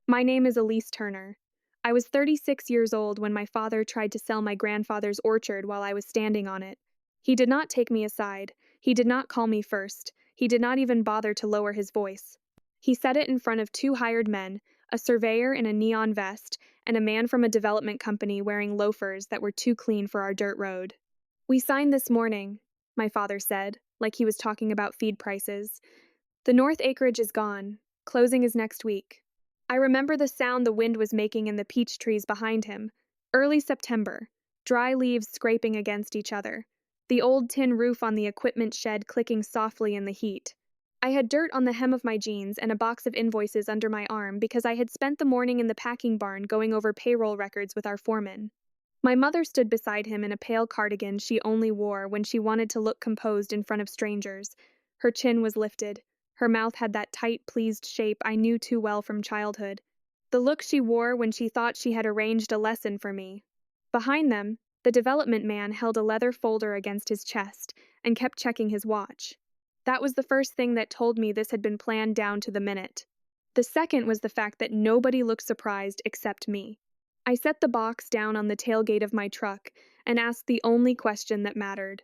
My name is Elise Turner. I was 36 years old when my father tried to sell my grandfather's orchard while I was standing on it. He did not take me aside. He did not call me first. He did not even bother to lower his voice. He said it in front of two hired men, a surveyor in a neon vest, and a man from a development company wearing loafers that were too clean for our dirt road. "We signed this morning," my father said, like he was talking about feed prices. "The north acreage is gone. Closing is next week." I remember the sound the wind was making in the peach trees behind him. Early September, dry leaves scraping against each other. The old tin roof on the equipment shed clicking softly in the heat. I had dirt on the hem of my jeans and a box of invoices under my arm because I had spent the morning in the packing barn going over payroll records with our foreman. My mother stood beside him in a pale cardigan she only wore when she wanted to look composed in front of strangers. Her chin was lifted. Her mouth had that tight, pleased shape I knew too well from childhood. The look she wore when she thought she had arranged a lesson for me. Behind them, the development man held a leather folder against his chest and kept checking his watch. That was the first thing that told me this had been planned down to the minute. The second was the fact that nobody looked surprised except me. I set the box down on the tailgate of my truck and asked the only question that mattered.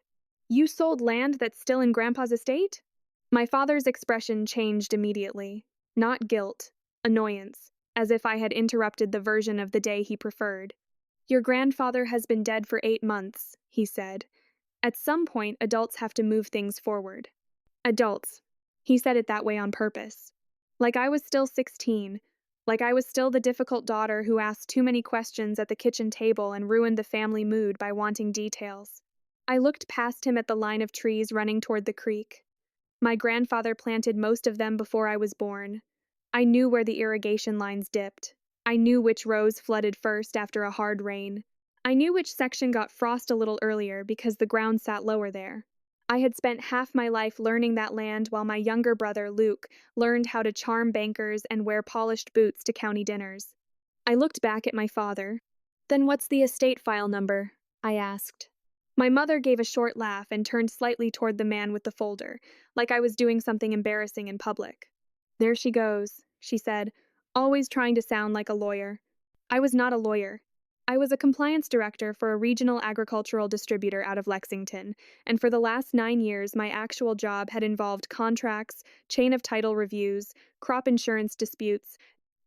"You sold land that's still in Grandpa's estate?" My father's expression changed immediately. Not guilt, annoyance, as if I had interrupted the version of the day he preferred. "Your grandfather has been dead for 8 months," he said. "At some point, adults have to move things forward." Adults. He said it that way on purpose. Like I was still 16. Like I was still the difficult daughter who asked too many questions at the kitchen table and ruined the family mood by wanting details. I looked past him at the line of trees running toward the creek. My grandfather planted most of them before I was born. I knew where the irrigation lines dipped. I knew which rows flooded first after a hard rain. I knew which section got frost a little earlier because the ground sat lower there. I had spent half my life learning that land while my younger brother, Luke, learned how to charm bankers and wear polished boots to county dinners. I looked back at my father. "Then what's the estate file number?" I asked. My mother gave a short laugh and turned slightly toward the man with the folder, like I was doing something embarrassing in public. "There she goes," she said, always trying to sound like a lawyer. I was not a lawyer. I was a compliance director for a regional agricultural distributor out of Lexington, and for the last 9 years my actual job had involved contracts, chain of title reviews, crop insurance disputes,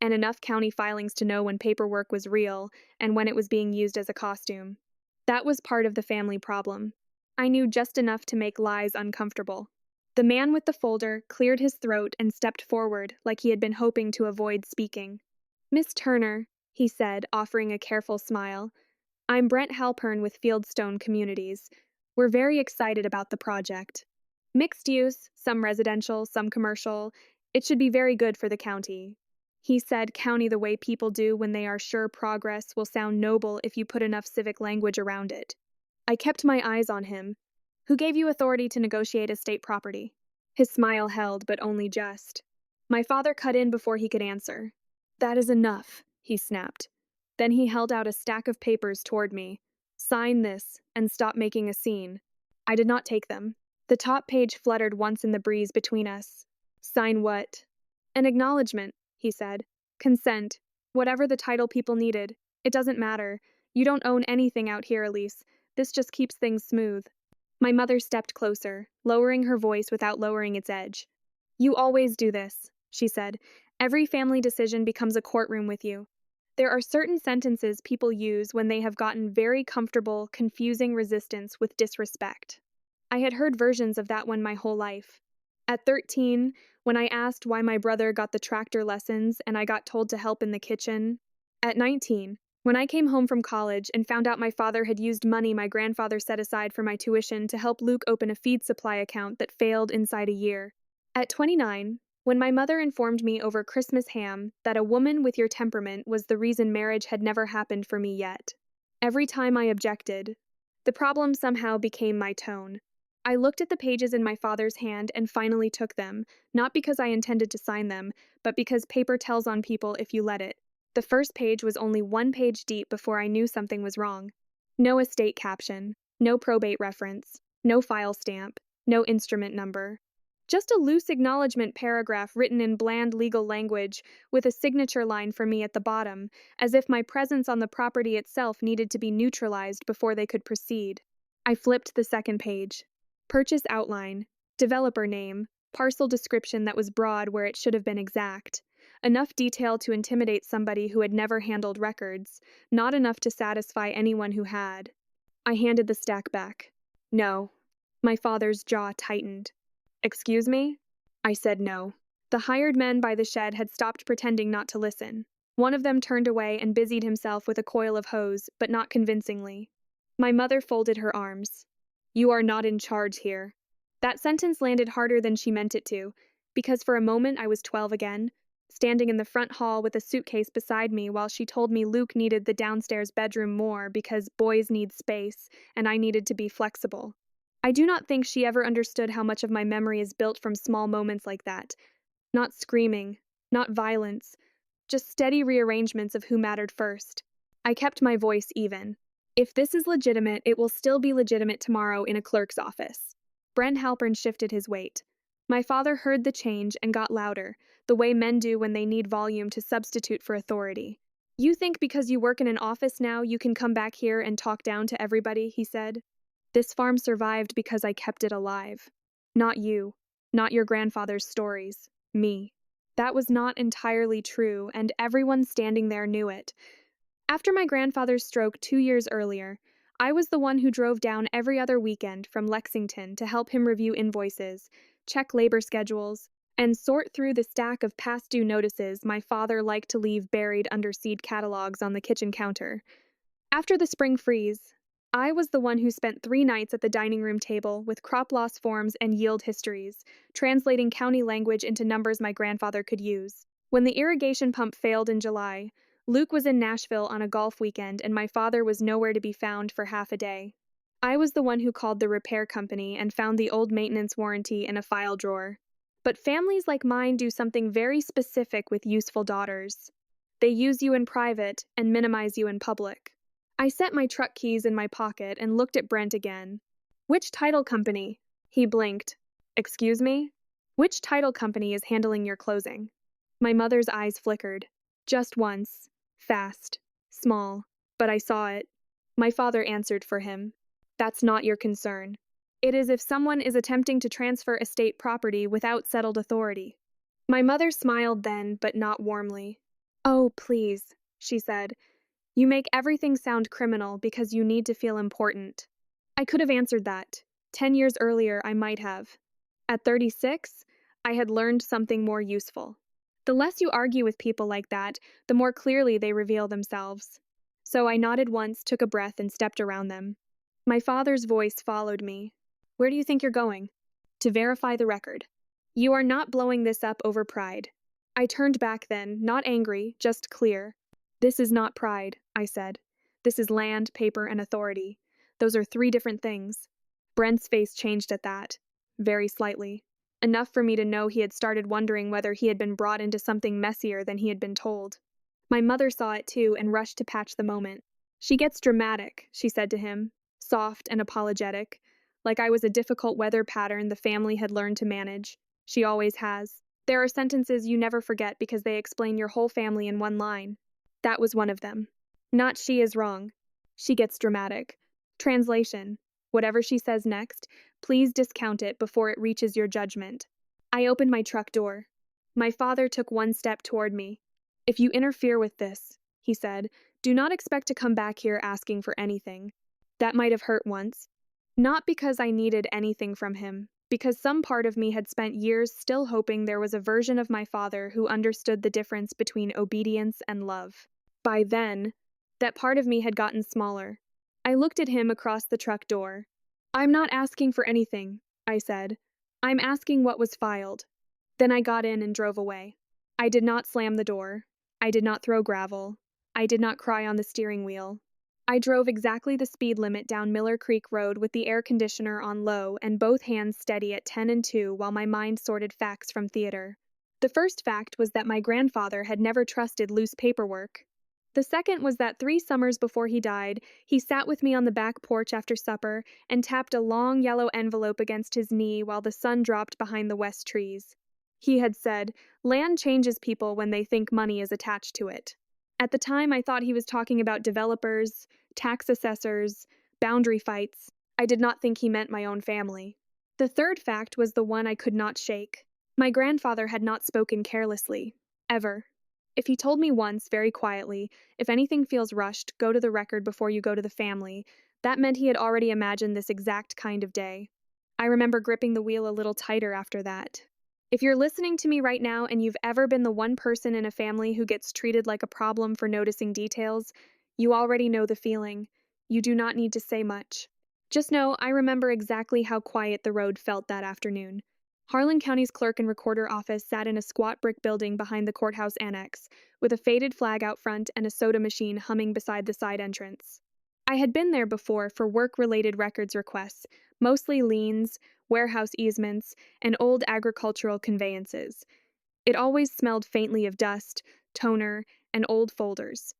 and enough county filings to know when paperwork was real and when it was being used as a costume. That was part of the family problem. I knew just enough to make lies uncomfortable. The man with the folder cleared his throat and stepped forward like he had been hoping to avoid speaking. "Miss Turner," he said, offering a careful smile. "I'm Brent Halpern with Fieldstone Communities. We're very excited about the project. Mixed use, some residential, some commercial. It should be very good for the county." He said county the way people do when they are sure progress will sound noble if you put enough civic language around it. I kept my eyes on him. "Who gave you authority to negotiate estate property?" His smile held, but only just. My father cut in before he could answer. "That is enough," he snapped. Then he held out a stack of papers toward me. "Sign this, and stop making a scene." I did not take them. The top page fluttered once in the breeze between us. "Sign what?" "An acknowledgement," he said. "Consent. Whatever the title people needed. It doesn't matter. You don't own anything out here, Elise. This just keeps things smooth." My mother stepped closer, lowering her voice without lowering its edge. "You always do this," she said. "Every family decision becomes a courtroom with you. There are certain sentences people use when they have gotten very comfortable confusing resistance with disrespect. I had heard versions of that one my whole life. At 13, when I asked why my brother got the tractor lessons and I got told to help in the kitchen. At 19, when I came home from college and found out my father had used money my grandfather set aside for my tuition to help Luke open a feed supply account that failed inside a year. At 29, when my mother informed me over Christmas ham that a woman with your temperament was the reason marriage had never happened for me yet. Every time I objected, the problem somehow became my tone. I looked at the pages in my father's hand and finally took them, not because I intended to sign them, but because paper tells on people if you let it. The first page was only 1 page deep before I knew something was wrong. No estate caption, no probate reference, no file stamp, no instrument number. Just a loose acknowledgement paragraph written in bland legal language, with a signature line for me at the bottom, as if my presence on the property itself needed to be neutralized before they could proceed. I flipped the second page. Purchase outline, developer name, parcel description that was broad where it should have been exact. Enough detail to intimidate somebody who had never handled records, not enough to satisfy anyone who had. I handed the stack back. No. My father's jaw tightened. Excuse me? I said no. The hired men by the shed had stopped pretending not to listen. One of them turned away and busied himself with a coil of hose, but not convincingly. My mother folded her arms. You are not in charge here. That sentence landed harder than she meant it to, because for a moment I was 12 again, standing in the front hall with a suitcase beside me while she told me Luke needed the downstairs bedroom more because boys need space and I needed to be flexible. I do not think she ever understood how much of my memory is built from small moments like that. Not screaming, not violence, just steady rearrangements of who mattered first. I kept my voice even. If this is legitimate, it will still be legitimate tomorrow in a clerk's office. Brent Halpern shifted his weight. My father heard the change and got louder, the way men do when they need volume to substitute for authority. You think because you work in an office now you can come back here and talk down to everybody, he said. This farm survived because I kept it alive. Not you. Not your grandfather's stories. Me. That was not entirely true, and everyone standing there knew it. After my grandfather's stroke 2 years earlier, I was the one who drove down every other weekend from Lexington to help him review invoices, check labor schedules, and sort through the stack of past due notices my father liked to leave buried under seed catalogs on the kitchen counter. After the spring freeze, I was the one who spent 3 nights at the dining room table with crop loss forms and yield histories, translating county language into numbers my grandfather could use. When the irrigation pump failed in July, Luke was in Nashville on a golf weekend and my father was nowhere to be found for half a day. I was the one who called the repair company and found the old maintenance warranty in a file drawer. But families like mine do something very specific with useful daughters. They use you in private and minimize you in public. I set my truck keys in my pocket and looked at Brent again. Which title company? He blinked. Excuse me? Which title company is handling your closing? My mother's eyes flickered. Just once. Fast. Small. But I saw it. My father answered for him. That's not your concern. It is if someone is attempting to transfer estate property without settled authority. My mother smiled then, but not warmly. Oh, please, she said. You make everything sound criminal because you need to feel important. I could have answered that. 10 years earlier, I might have. At 36, I had learned something more useful. The less you argue with people like that, the more clearly they reveal themselves. So I nodded once, took a breath, and stepped around them. My father's voice followed me. Where do you think you're going? To verify the record. You are not blowing this up over pride. I turned back then, not angry, just clear. This is not pride, I said. This is land, paper, and authority. Those are 3 different things. Brent's face changed at that. Very slightly. Enough for me to know he had started wondering whether he had been brought into something messier than he had been told. My mother saw it too and rushed to patch the moment. She gets dramatic, she said to him, soft and apologetic, like I was a difficult weather pattern the family had learned to manage. She always has. There are sentences you never forget because they explain your whole family in one line. That was one of them. Not she is wrong. She gets dramatic. Translation. Whatever she says next, please discount it before it reaches your judgment. I opened my truck door. My father took 1 step toward me. If you interfere with this, he said, do not expect to come back here asking for anything. That might have hurt once. Not because I needed anything from him, because some part of me had spent years still hoping there was a version of my father who understood the difference between obedience and love. By then, that part of me had gotten smaller. I looked at him across the truck door. I'm not asking for anything, I said. I'm asking what was filed. Then I got in and drove away. I did not slam the door. I did not throw gravel. I did not cry on the steering wheel. I drove exactly the speed limit down Miller Creek Road with the air conditioner on low and both hands steady at 10 and 2 while my mind sorted facts from theater. The first fact was that my grandfather had never trusted loose paperwork. The second was that 3 summers before he died, he sat with me on the back porch after supper and tapped a long yellow envelope against his knee while the sun dropped behind the west trees. He had said, "Land changes people when they think money is attached to it." At the time, I thought he was talking about developers, tax assessors, boundary fights. I did not think he meant my own family. The third fact was the one I could not shake. My grandfather had not spoken carelessly, ever. If he told me once, very quietly, "If anything feels rushed, go to the record before you go to the family," that meant he had already imagined this exact kind of day. I remember gripping the wheel a little tighter after that. If you're listening to me right now and you've ever been the one person in a family who gets treated like a problem for noticing details, you already know the feeling. You do not need to say much. Just know I remember exactly how quiet the road felt that afternoon. Harlan County's clerk and recorder office sat in a squat brick building behind the courthouse annex, with a faded flag out front and a soda machine humming beside the side entrance. I had been there before for work-related records requests, mostly liens, warehouse easements, and old agricultural conveyances. It always smelled faintly of dust, toner, and old folders.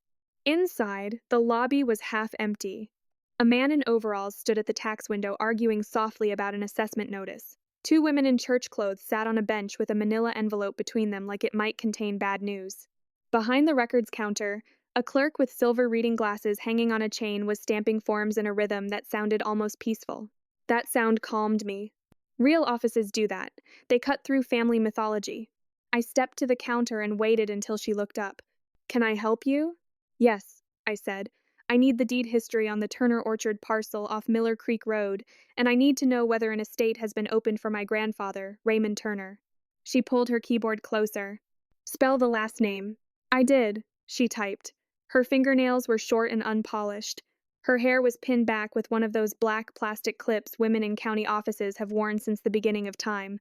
Inside, the lobby was half empty. A man in overalls stood at the tax window arguing softly about an assessment notice. 2 women in church clothes sat on a bench with a manila envelope between them like it might contain bad news. Behind the records counter, a clerk with silver reading glasses hanging on a chain was stamping forms in a rhythm that sounded almost peaceful. That sound calmed me. Real offices do that. They cut through family mythology. I stepped to the counter and waited until she looked up. "Can I help you?" "Yes," I said. "I need the deed history on the Turner Orchard parcel off Miller Creek Road, and I need to know whether an estate has been opened for my grandfather, Raymond Turner." She pulled her keyboard closer. "Spell the last name." "I did," she typed. Her fingernails were short and unpolished. Her hair was pinned back with one of those black plastic clips women in county offices have worn since the beginning of time.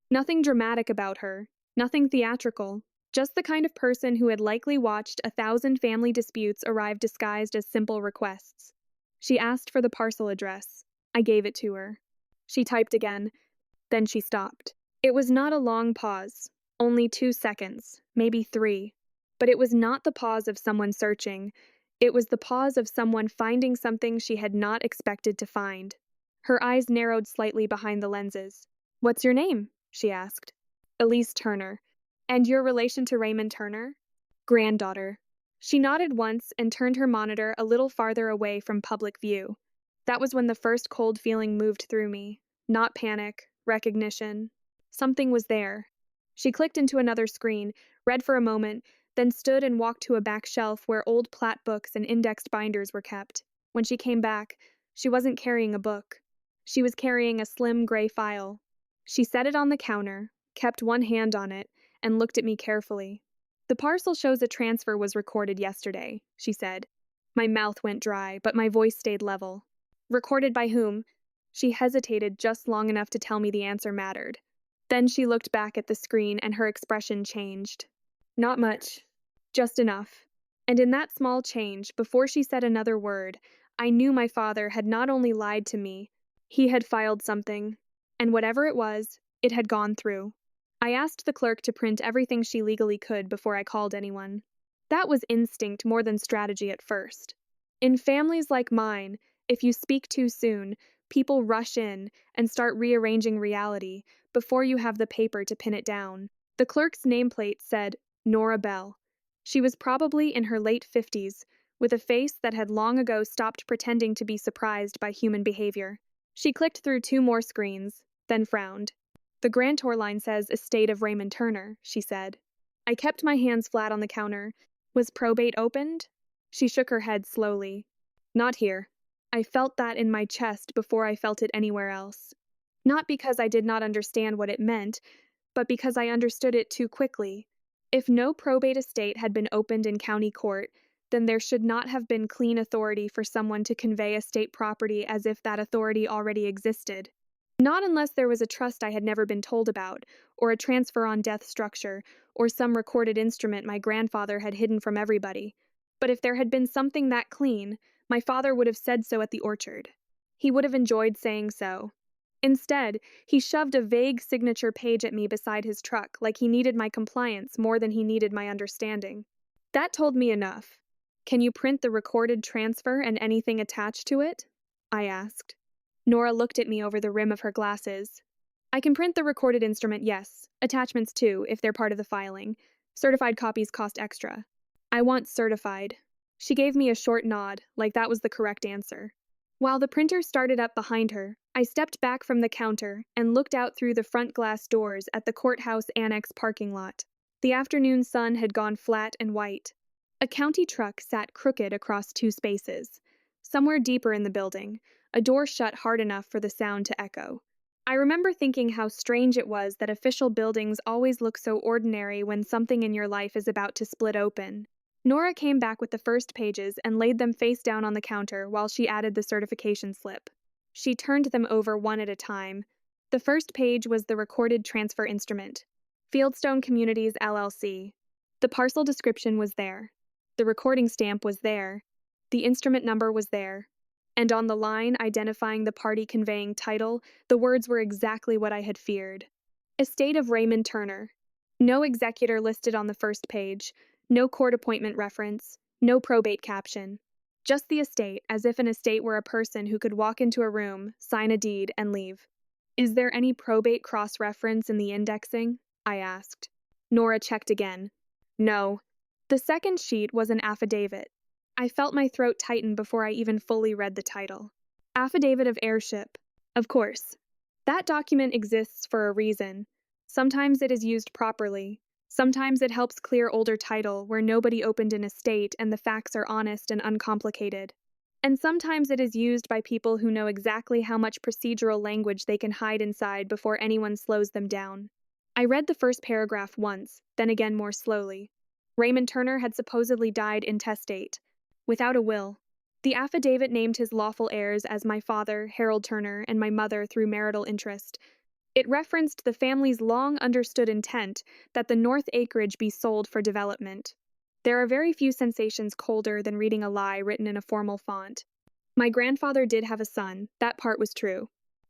Nothing dramatic about her, nothing theatrical, just the kind of person who had likely watched 1,000 family disputes arrive disguised as simple requests. She asked for the parcel address. I gave it to her. She typed again, then she stopped. It was not a long pause, only 2 seconds, maybe 3. But it was not the pause of someone searching. It was the pause of someone finding something she had not expected to find. Her eyes narrowed slightly behind the lenses. "What's your name?" she asked. "Elise Turner." "And your relation to Raymond Turner?" "Granddaughter." She nodded once and turned her monitor a little farther away from public view. That was when the first cold feeling moved through me. Not panic, recognition. Something was there. She clicked into another screen, read for a moment, then stood and walked to a back shelf where old plat books and indexed binders were kept. When she came back, she wasn't carrying a book. She was carrying a slim gray file. She set it on the counter, kept one hand on it, and looked at me carefully. "The parcel shows a transfer was recorded yesterday," she said. My mouth went dry, but my voice stayed level. "Recorded by whom?" She hesitated just long enough to tell me the answer mattered. Then she looked back at the screen and her expression changed. "Not much. Just enough." And in that small change, before she said another word, I knew my father had not only lied to me, he had filed something. And whatever it was, it had gone through. I asked the clerk to print everything she legally could before I called anyone. That was instinct more than strategy at first. In families like mine, if you speak too soon, people rush in and start rearranging reality before you have the paper to pin it down. The clerk's nameplate said, Nora Bell. She was probably in her late 50s, with a face that had long ago stopped pretending to be surprised by human behavior. She clicked through 2 more screens, then frowned. "The grantor line says estate of Raymond Turner," she said. I kept my hands flat on the counter. "Was probate opened?" She shook her head slowly. "Not here." I felt that in my chest before I felt it anywhere else. Not because I did not understand what it meant, but because I understood it too quickly. If no probate estate had been opened in county court, then there should not have been clean authority for someone to convey estate property as if that authority already existed. Not unless there was a trust I had never been told about, or a transfer on death structure, or some recorded instrument my grandfather had hidden from everybody. But if there had been something that clean, my father would have said so at the orchard. He would have enjoyed saying so. Instead, he shoved a vague signature page at me beside his truck like he needed my compliance more than he needed my understanding. That told me enough. Can you print the recorded transfer and anything attached to it? I asked. Nora looked at me over the rim of her glasses. I can print the recorded instrument, yes. Attachments too, if they're part of the filing. Certified copies cost extra. I want certified. She gave me a short nod, like that was the correct answer. While the printer started up behind her, I stepped back from the counter and looked out through the front glass doors at the courthouse annex parking lot. The afternoon sun had gone flat and white. A county truck sat crooked across two spaces. Somewhere deeper in the building, a door shut hard enough for the sound to echo. I remember thinking how strange it was that official buildings always look so ordinary when something in your life is about to split open. Nora came back with the first pages and laid them face down on the counter while she added the certification slip. She turned them over one at a time. The first page was the recorded transfer instrument. Fieldstone Communities, LLC. The parcel description was there. The recording stamp was there. The instrument number was there. And on the line identifying the party conveying title, the words were exactly what I had feared. Estate of Raymond Turner. No executor listed on the first page, no court appointment reference, no probate caption. Just the estate, as if an estate were a person who could walk into a room, sign a deed, and leave. Is there any probate cross-reference in the indexing? I asked. Nora checked again. No. The second sheet was an affidavit. I felt my throat tighten before I even fully read the title. Affidavit of heirship. Of course. That document exists for a reason. Sometimes it is used properly. Sometimes it helps clear older title where nobody opened an estate and the facts are honest and uncomplicated. And sometimes it is used by people who know exactly how much procedural language they can hide inside before anyone slows them down. I read the first paragraph once, then again more slowly. Raymond Turner had supposedly died intestate, without a will. The affidavit named his lawful heirs as my father, Harold Turner, and my mother through marital interest. It referenced the family's long-understood intent that the north acreage be sold for development. There are very few sensations colder than reading a lie written in a formal font. My grandfather did have a son, that part was true.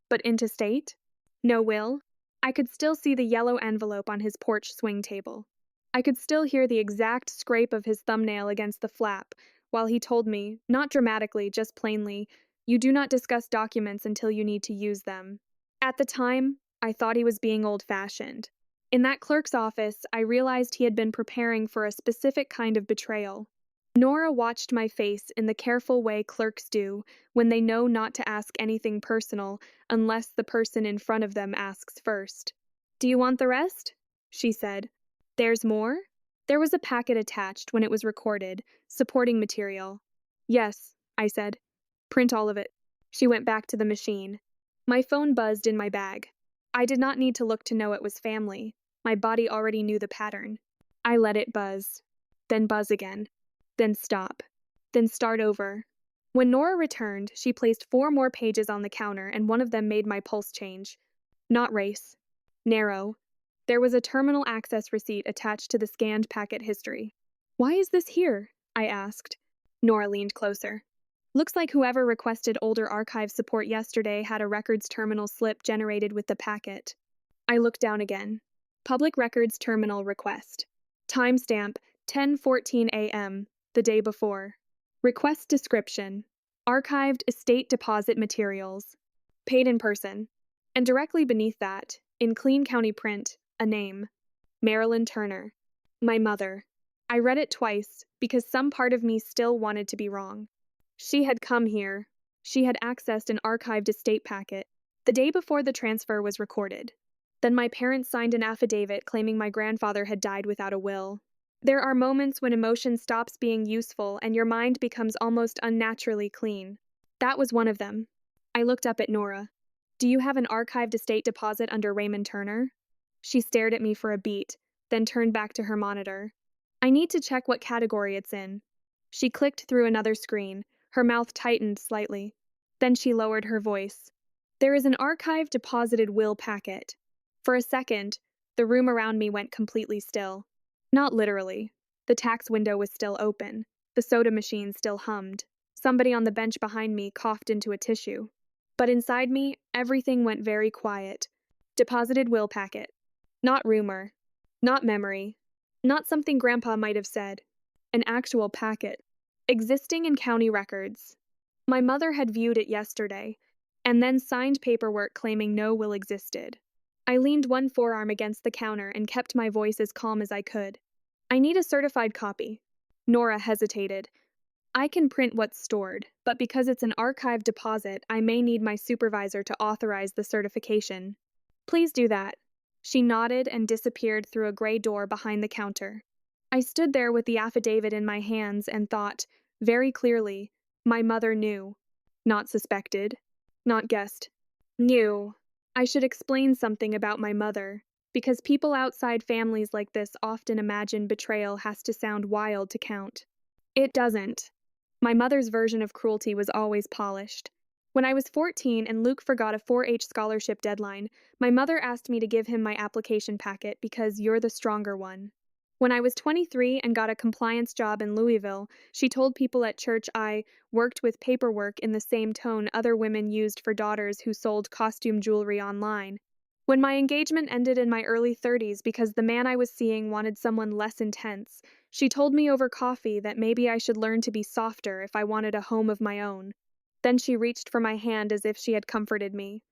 But intestate? No will? I could still see the yellow envelope on his porch swing table. I could still hear the exact scrape of his thumbnail against the flap, while he told me, not dramatically, just plainly, you do not discuss documents until you need to use them. At the time, I thought he was being old-fashioned. In that clerk's office, I realized he had been preparing for a specific kind of betrayal. Nora watched my face in the careful way clerks do when they know not to ask anything personal unless the person in front of them asks first. Do you want the rest? She said. There's more? There was a packet attached when it was recorded, supporting material. Yes, I said. Print all of it. She went back to the machine. My phone buzzed in my bag. I did not need to look to know it was family. My body already knew the pattern. I let it buzz. Then buzz again. Then stop. Then start over. When Nora returned, she placed 4 more pages on the counter and one of them made my pulse change. Not race. Narrow. There was a terminal access receipt attached to the scanned packet history. Why is this here? I asked. Nora leaned closer. Looks like whoever requested older archive support yesterday had a records terminal slip generated with the packet. I looked down again. Public Records Terminal Request. Timestamp 10:14 a.m., the day before. Request description. Archived estate deposit materials. Paid in person. And directly beneath that, in clean county print, a name. Marilyn Turner. My mother. I read it twice because some part of me still wanted to be wrong. She had come here. She had accessed an archived estate packet the day before the transfer was recorded. Then my parents signed an affidavit claiming my grandfather had died without a will. There are moments when emotion stops being useful and your mind becomes almost unnaturally clean. That was one of them. I looked up at Nora. Do you have an archived estate deposit under Raymond Turner? She stared at me for a beat, then turned back to her monitor. I need to check what category it's in. She clicked through another screen. Her mouth tightened slightly. Then she lowered her voice. There is an archived deposited will packet. For a second, the room around me went completely still. Not literally. The tax window was still open. The soda machine still hummed. Somebody on the bench behind me coughed into a tissue. But inside me, everything went very quiet. Deposited will packet. Not rumor. Not memory. Not something Grandpa might have said. An actual packet. Existing in county records. My mother had viewed it yesterday, and then signed paperwork claiming no will existed. I leaned one forearm against the counter and kept my voice as calm as I could. I need a certified copy. Nora hesitated. I can print what's stored, but because it's an archive deposit, I may need my supervisor to authorize the certification. Please do that. She nodded and disappeared through a gray door behind the counter. I stood there with the affidavit in my hands and thought, very clearly, my mother knew. Not suspected. Not guessed. Knew. I should explain something about my mother, because people outside families like this often imagine betrayal has to sound wild to count. It doesn't. My mother's version of cruelty was always polished. When I was 14 and Luke forgot a 4-H scholarship deadline, my mother asked me to give him my application packet because you're the stronger one. When I was 23 and got a compliance job in Louisville, she told people at church I worked with paperwork in the same tone other women used for daughters who sold costume jewelry online. When my engagement ended in my early 30s because the man I was seeing wanted someone less intense, she told me over coffee that maybe I should learn to be softer if I wanted a home of my own. Then she reached for my hand as if she had comforted me.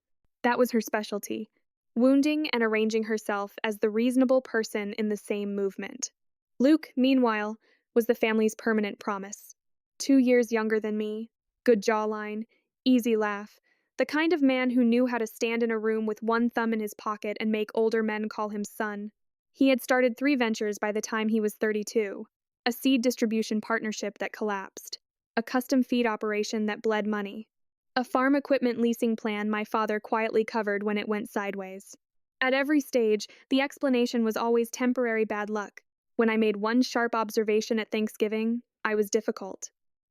That was her specialty, wounding and arranging herself as the reasonable person in the same movement. Luke, meanwhile, was the family's permanent promise. 2 years younger than me, good jawline, easy laugh, the kind of man who knew how to stand in a room with one thumb in his pocket and make older men call him son. He had started 3 ventures by the time he was 32, a seed distribution partnership that collapsed, a custom feed operation that bled money, a farm equipment leasing plan my father quietly covered when it went sideways. At every stage, the explanation was always temporary bad luck. When I made one sharp observation at Thanksgiving, I was difficult.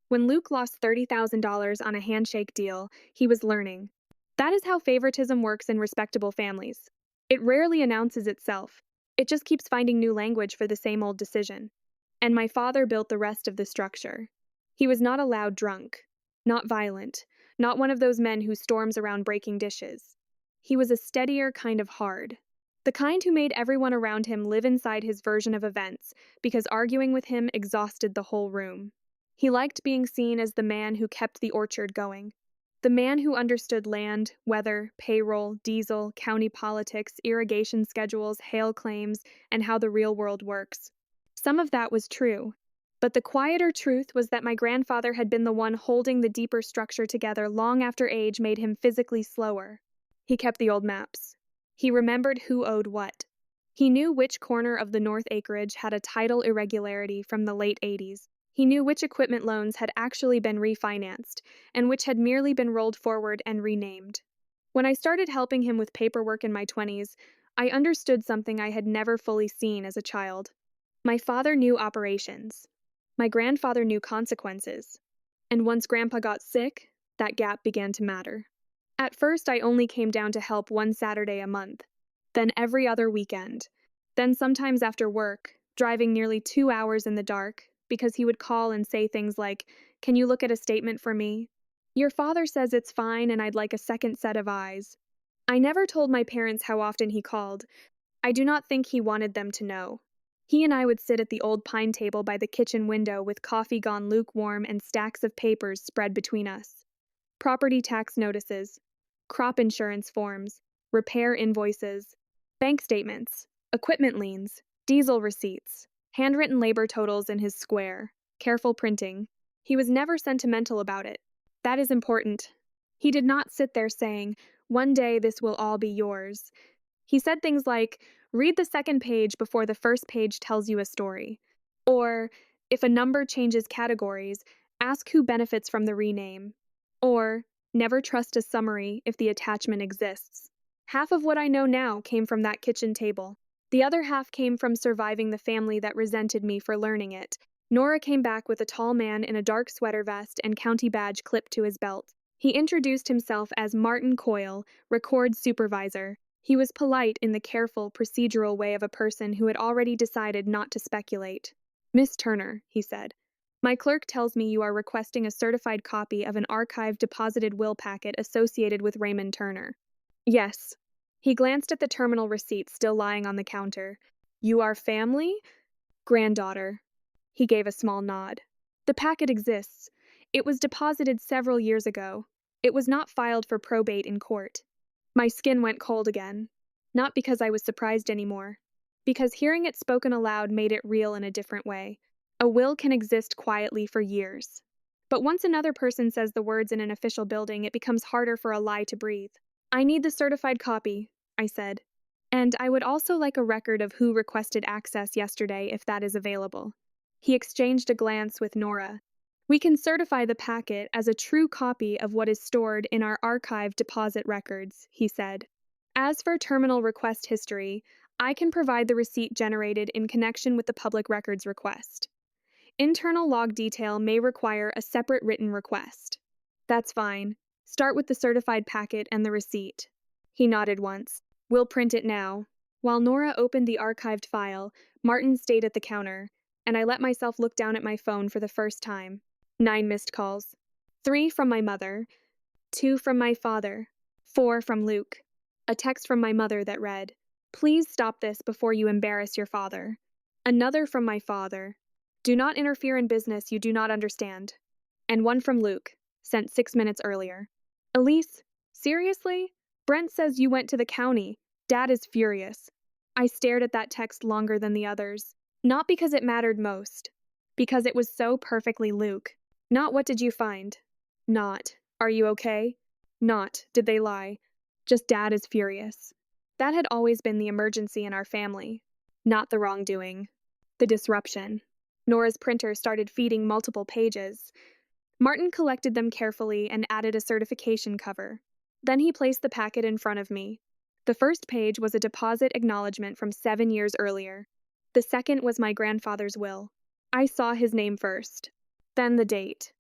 When Luke lost $30,000 on a handshake deal, he was learning. That is how favoritism works in respectable families. It rarely announces itself. It just keeps finding new language for the same old decision. And my father built the rest of the structure. He was not a loud drunk, not violent, not one of those men who storms around breaking dishes. He was a steadier kind of hard. The kind who made everyone around him live inside his version of events because arguing with him exhausted the whole room. He liked being seen as the man who kept the orchard going. The man who understood land, weather, payroll, diesel, county politics, irrigation schedules, hail claims, and how the real world works. Some of that was true, but the quieter truth was that my grandfather had been the one holding the deeper structure together long after age made him physically slower. He kept the old maps. He remembered who owed what. He knew which corner of the North acreage had a title irregularity from the late 80s. He knew which equipment loans had actually been refinanced, and which had merely been rolled forward and renamed. When I started helping him with paperwork in my 20s, I understood something I had never fully seen as a child. My father knew operations. My grandfather knew consequences. And once Grandpa got sick, that gap began to matter. At first, I only came down to help one Saturday a month, then every other weekend, then sometimes after work, driving nearly 2 hours in the dark, because he would call and say things like, "Can you look at a statement for me? Your father says it's fine and I'd like a second set of eyes." I never told my parents how often he called. I do not think he wanted them to know. He and I would sit at the old pine table by the kitchen window with coffee gone lukewarm and stacks of papers spread between us. Property tax notices, crop insurance forms, repair invoices, bank statements, equipment liens, diesel receipts, handwritten labor totals in his square, careful printing. He was never sentimental about it. That is important. He did not sit there saying, "One day this will all be yours." He said things like, "Read the second page before the first page tells you a story." Or, "If a number changes categories, ask who benefits from the rename." Or, "Never trust a summary if the attachment exists." Half of what I know now came from that kitchen table. The other half came from surviving the family that resented me for learning it. Nora came back with a tall man in a dark sweater vest and county badge clipped to his belt. He introduced himself as Martin Coyle, record supervisor. He was polite in the careful, procedural way of a person who had already decided not to speculate. "Miss Turner," he said, "my clerk tells me you are requesting a certified copy of an archived deposited will packet associated with Raymond Turner." "Yes." He glanced at the terminal receipt still lying on the counter. "You are family?" "Granddaughter." He gave a small nod. The packet exists. It was deposited several years ago. It was not filed for probate in court. My skin went cold again. Not because I was surprised anymore. Because hearing it spoken aloud made it real in a different way. A will can exist quietly for years. But once another person says the words in an official building, it becomes harder for a lie to breathe. I need the certified copy, I said. And I would also like a record of who requested access yesterday if that is available. He exchanged a glance with Nora. We can certify the packet as a true copy of what is stored in our archived deposit records, he said. As for terminal request history, I can provide the receipt generated in connection with the public records request. Internal log detail may require a separate written request. That's fine. Start with the certified packet and the receipt. He nodded once. We'll print it now. While Nora opened the archived file, Martin stayed at the counter, and I let myself look down at my phone for the first time. 9 missed calls. 3 from my mother, 2 from my father, 4 from Luke. A text from my mother that read, "Please stop this before you embarrass your father." Another from my father, "Do not interfere in business you do not understand." And one from Luke, sent 6 minutes earlier. "Elise, seriously? Brent says you went to the county. Dad is furious." I stared at that text longer than the others. Not because it mattered most. Because it was so perfectly Luke. Not "what did you find?" Not "are you okay?" Not "did they lie?" Just "Dad is furious." That had always been the emergency in our family. Not the wrongdoing. The disruption. Nora's printer started feeding multiple pages. Martin collected them carefully and added a certification cover. Then he placed the packet in front of me. The first page was a deposit acknowledgement from 7 years earlier. The second was my grandfather's will. I saw his name first. Then the date.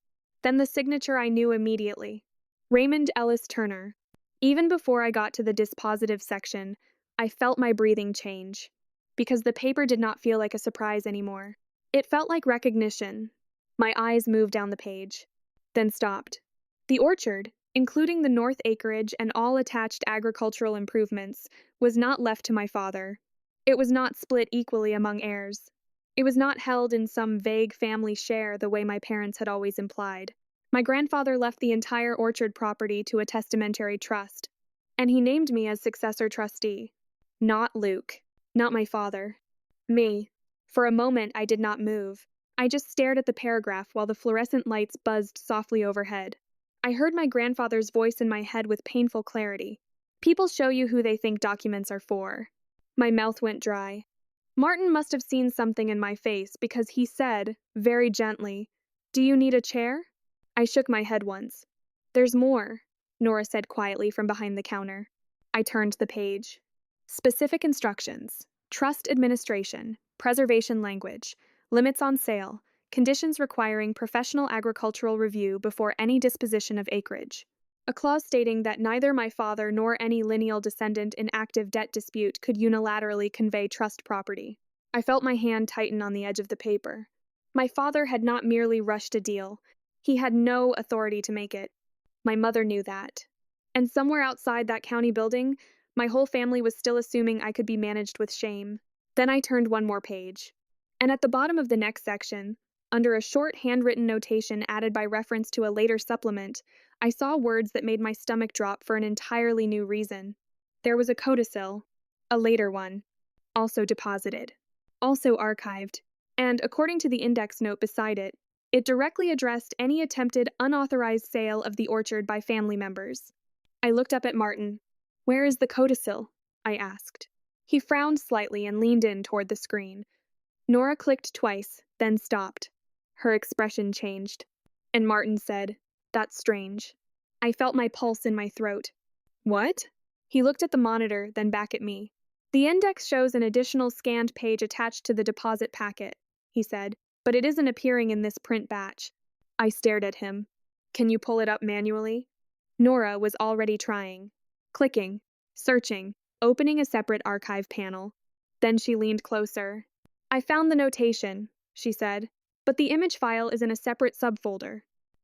Then the signature I knew immediately. Raymond Ellis Turner. Even before I got to the dispositive section, I felt my breathing change. Because the paper did not feel like a surprise anymore. It felt like recognition. My eyes moved down the page. Then stopped. The orchard, including the north acreage and all attached agricultural improvements, was not left to my father. It was not split equally among heirs. It was not held in some vague family share the way my parents had always implied. My grandfather left the entire orchard property to a testamentary trust, and he named me as successor trustee. Not Luke. Not my father. Me. For a moment I did not move. I just stared at the paragraph while the fluorescent lights buzzed softly overhead. I heard my grandfather's voice in my head with painful clarity. People show you who they think documents are for. My mouth went dry. Martin must have seen something in my face because he said, very gently, "Do you need a chair?" I shook my head once. "There's more," Nora said quietly from behind the counter. I turned the page. Specific instructions. Trust administration. Preservation language. Limits on sale. Conditions requiring professional agricultural review before any disposition of acreage. A clause stating that neither my father nor any lineal descendant in active debt dispute could unilaterally convey trust property. I felt my hand tighten on the edge of the paper. My father had not merely rushed a deal. He had no authority to make it. My mother knew that. And somewhere outside that county building, my whole family was still assuming I could be managed with shame. Then I turned one more page. And at the bottom of the next section, under a short handwritten notation added by reference to a later supplement, I saw words that made my stomach drop for an entirely new reason. There was a codicil, a later one, also deposited, also archived, and according to the index note beside it, it directly addressed any attempted unauthorized sale of the orchard by family members. I looked up at Martin. "Where is the codicil?" I asked. He frowned slightly and leaned in toward the screen. Nora clicked twice, then stopped. Her expression changed. And Martin said, "That's strange." I felt my pulse in my throat. "What?" He looked at the monitor, then back at me. "The index shows an additional scanned page attached to the deposit packet," he said, "but it isn't appearing in this print batch." I stared at him. "Can you pull it up manually?" Nora was already trying. Clicking, searching, opening a separate archive panel. Then she leaned closer. "I found the notation," she said, "but the image file is in a separate subfolder."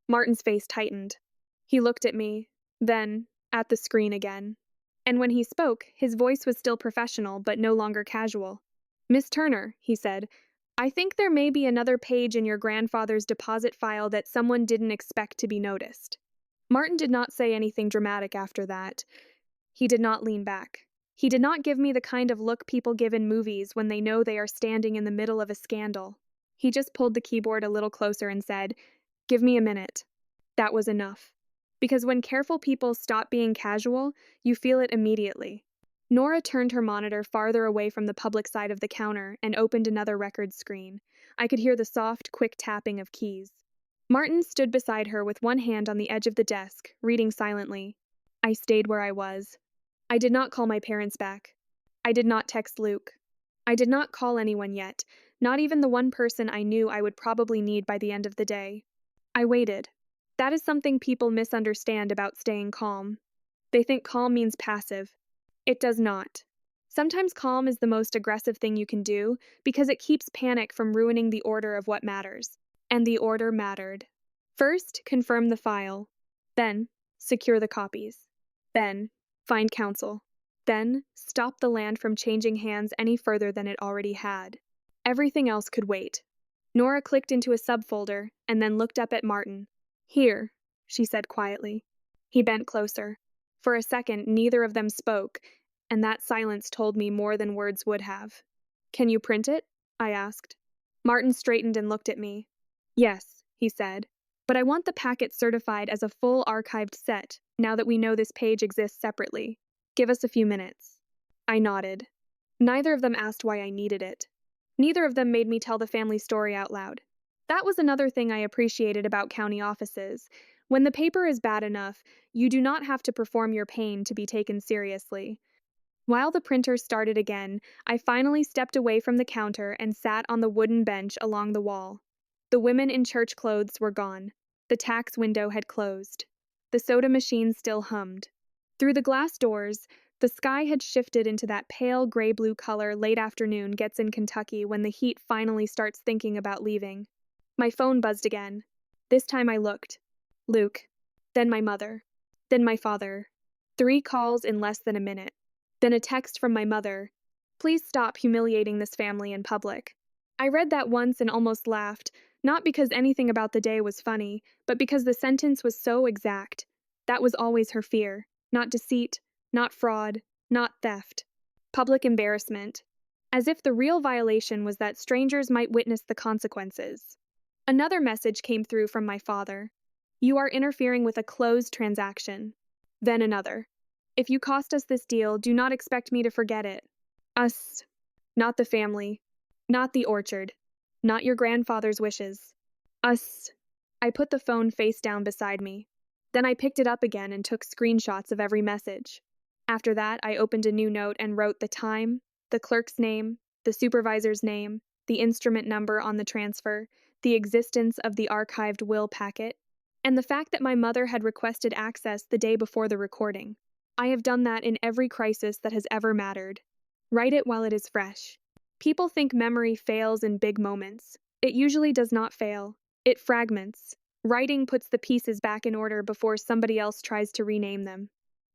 Martin's face tightened. He looked at me, then at the screen again. And when he spoke, his voice was still professional but no longer casual. "Miss Turner," he said, I think there may be another page in your grandfather's deposit file that someone didn't expect to be noticed. Martin did not say anything dramatic after that. He did not lean back. He did not give me the kind of look people give in movies when they know they are standing in the middle of a scandal. He just pulled the keyboard a little closer and said, "Give me a minute." That was enough. Because when careful people stop being casual, you feel it immediately. Nora turned her monitor farther away from the public side of the counter and opened another record screen. I could hear the soft, quick tapping of keys. Martin stood beside her with one hand on the edge of the desk, reading silently. I stayed where I was. I did not call my parents back. I did not text Luke. I did not call anyone yet, not even the one person I knew I would probably need by the end of the day. I waited. That is something people misunderstand about staying calm. They think calm means passive. It does not. Sometimes calm is the most aggressive thing you can do because it keeps panic from ruining the order of what matters. And the order mattered. First, confirm the file. Then, secure the copies. Then, find counsel. Then, stop the land from changing hands any further than it already had. Everything else could wait. Nora clicked into a subfolder and then looked up at Martin. "Here," she said quietly. He bent closer. For a second, neither of them spoke, and that silence told me more than words would have. "Can you print it?" I asked. Martin straightened and looked at me. "Yes," he said, "but I want the packet certified as a full archived set, now that we know this page exists separately. Give us a few minutes." I nodded. Neither of them asked why I needed it. Neither of them made me tell the family story out loud. That was another thing I appreciated about county offices. When the paper is bad enough, you do not have to perform your pain to be taken seriously. While the printer started again, I finally stepped away from the counter and sat on the wooden bench along the wall. The women in church clothes were gone. The tax window had closed. The soda machine still hummed. Through the glass doors, the sky had shifted into that pale gray-blue color late afternoon gets in Kentucky when the heat finally starts thinking about leaving. My phone buzzed again. This time I looked. Luke. Then my mother. Then my father. 3 calls in less than a minute. Then a text from my mother. "Please stop humiliating this family in public." I read that once and almost laughed, not because anything about the day was funny, but because the sentence was so exact. That was always her fear. Not deceit, not fraud, not theft. Public embarrassment. As if the real violation was that strangers might witness the consequences. Another message came through from my father. "You are interfering with a closed transaction." Then another. "If you cost us this deal, do not expect me to forget it." Us. Not the family. Not the orchard. Not your grandfather's wishes. Us. I put the phone face down beside me. Then I picked it up again and took screenshots of every message. After that, I opened a new note and wrote the time, the clerk's name, the supervisor's name, the instrument number on the transfer, the existence of the archived will packet, and the fact that my mother had requested access the day before the recording. I have done that in every crisis that has ever mattered. Write it while it is fresh. People think memory fails in big moments. It usually does not fail. It fragments. Writing puts the pieces back in order before somebody else tries to rename them.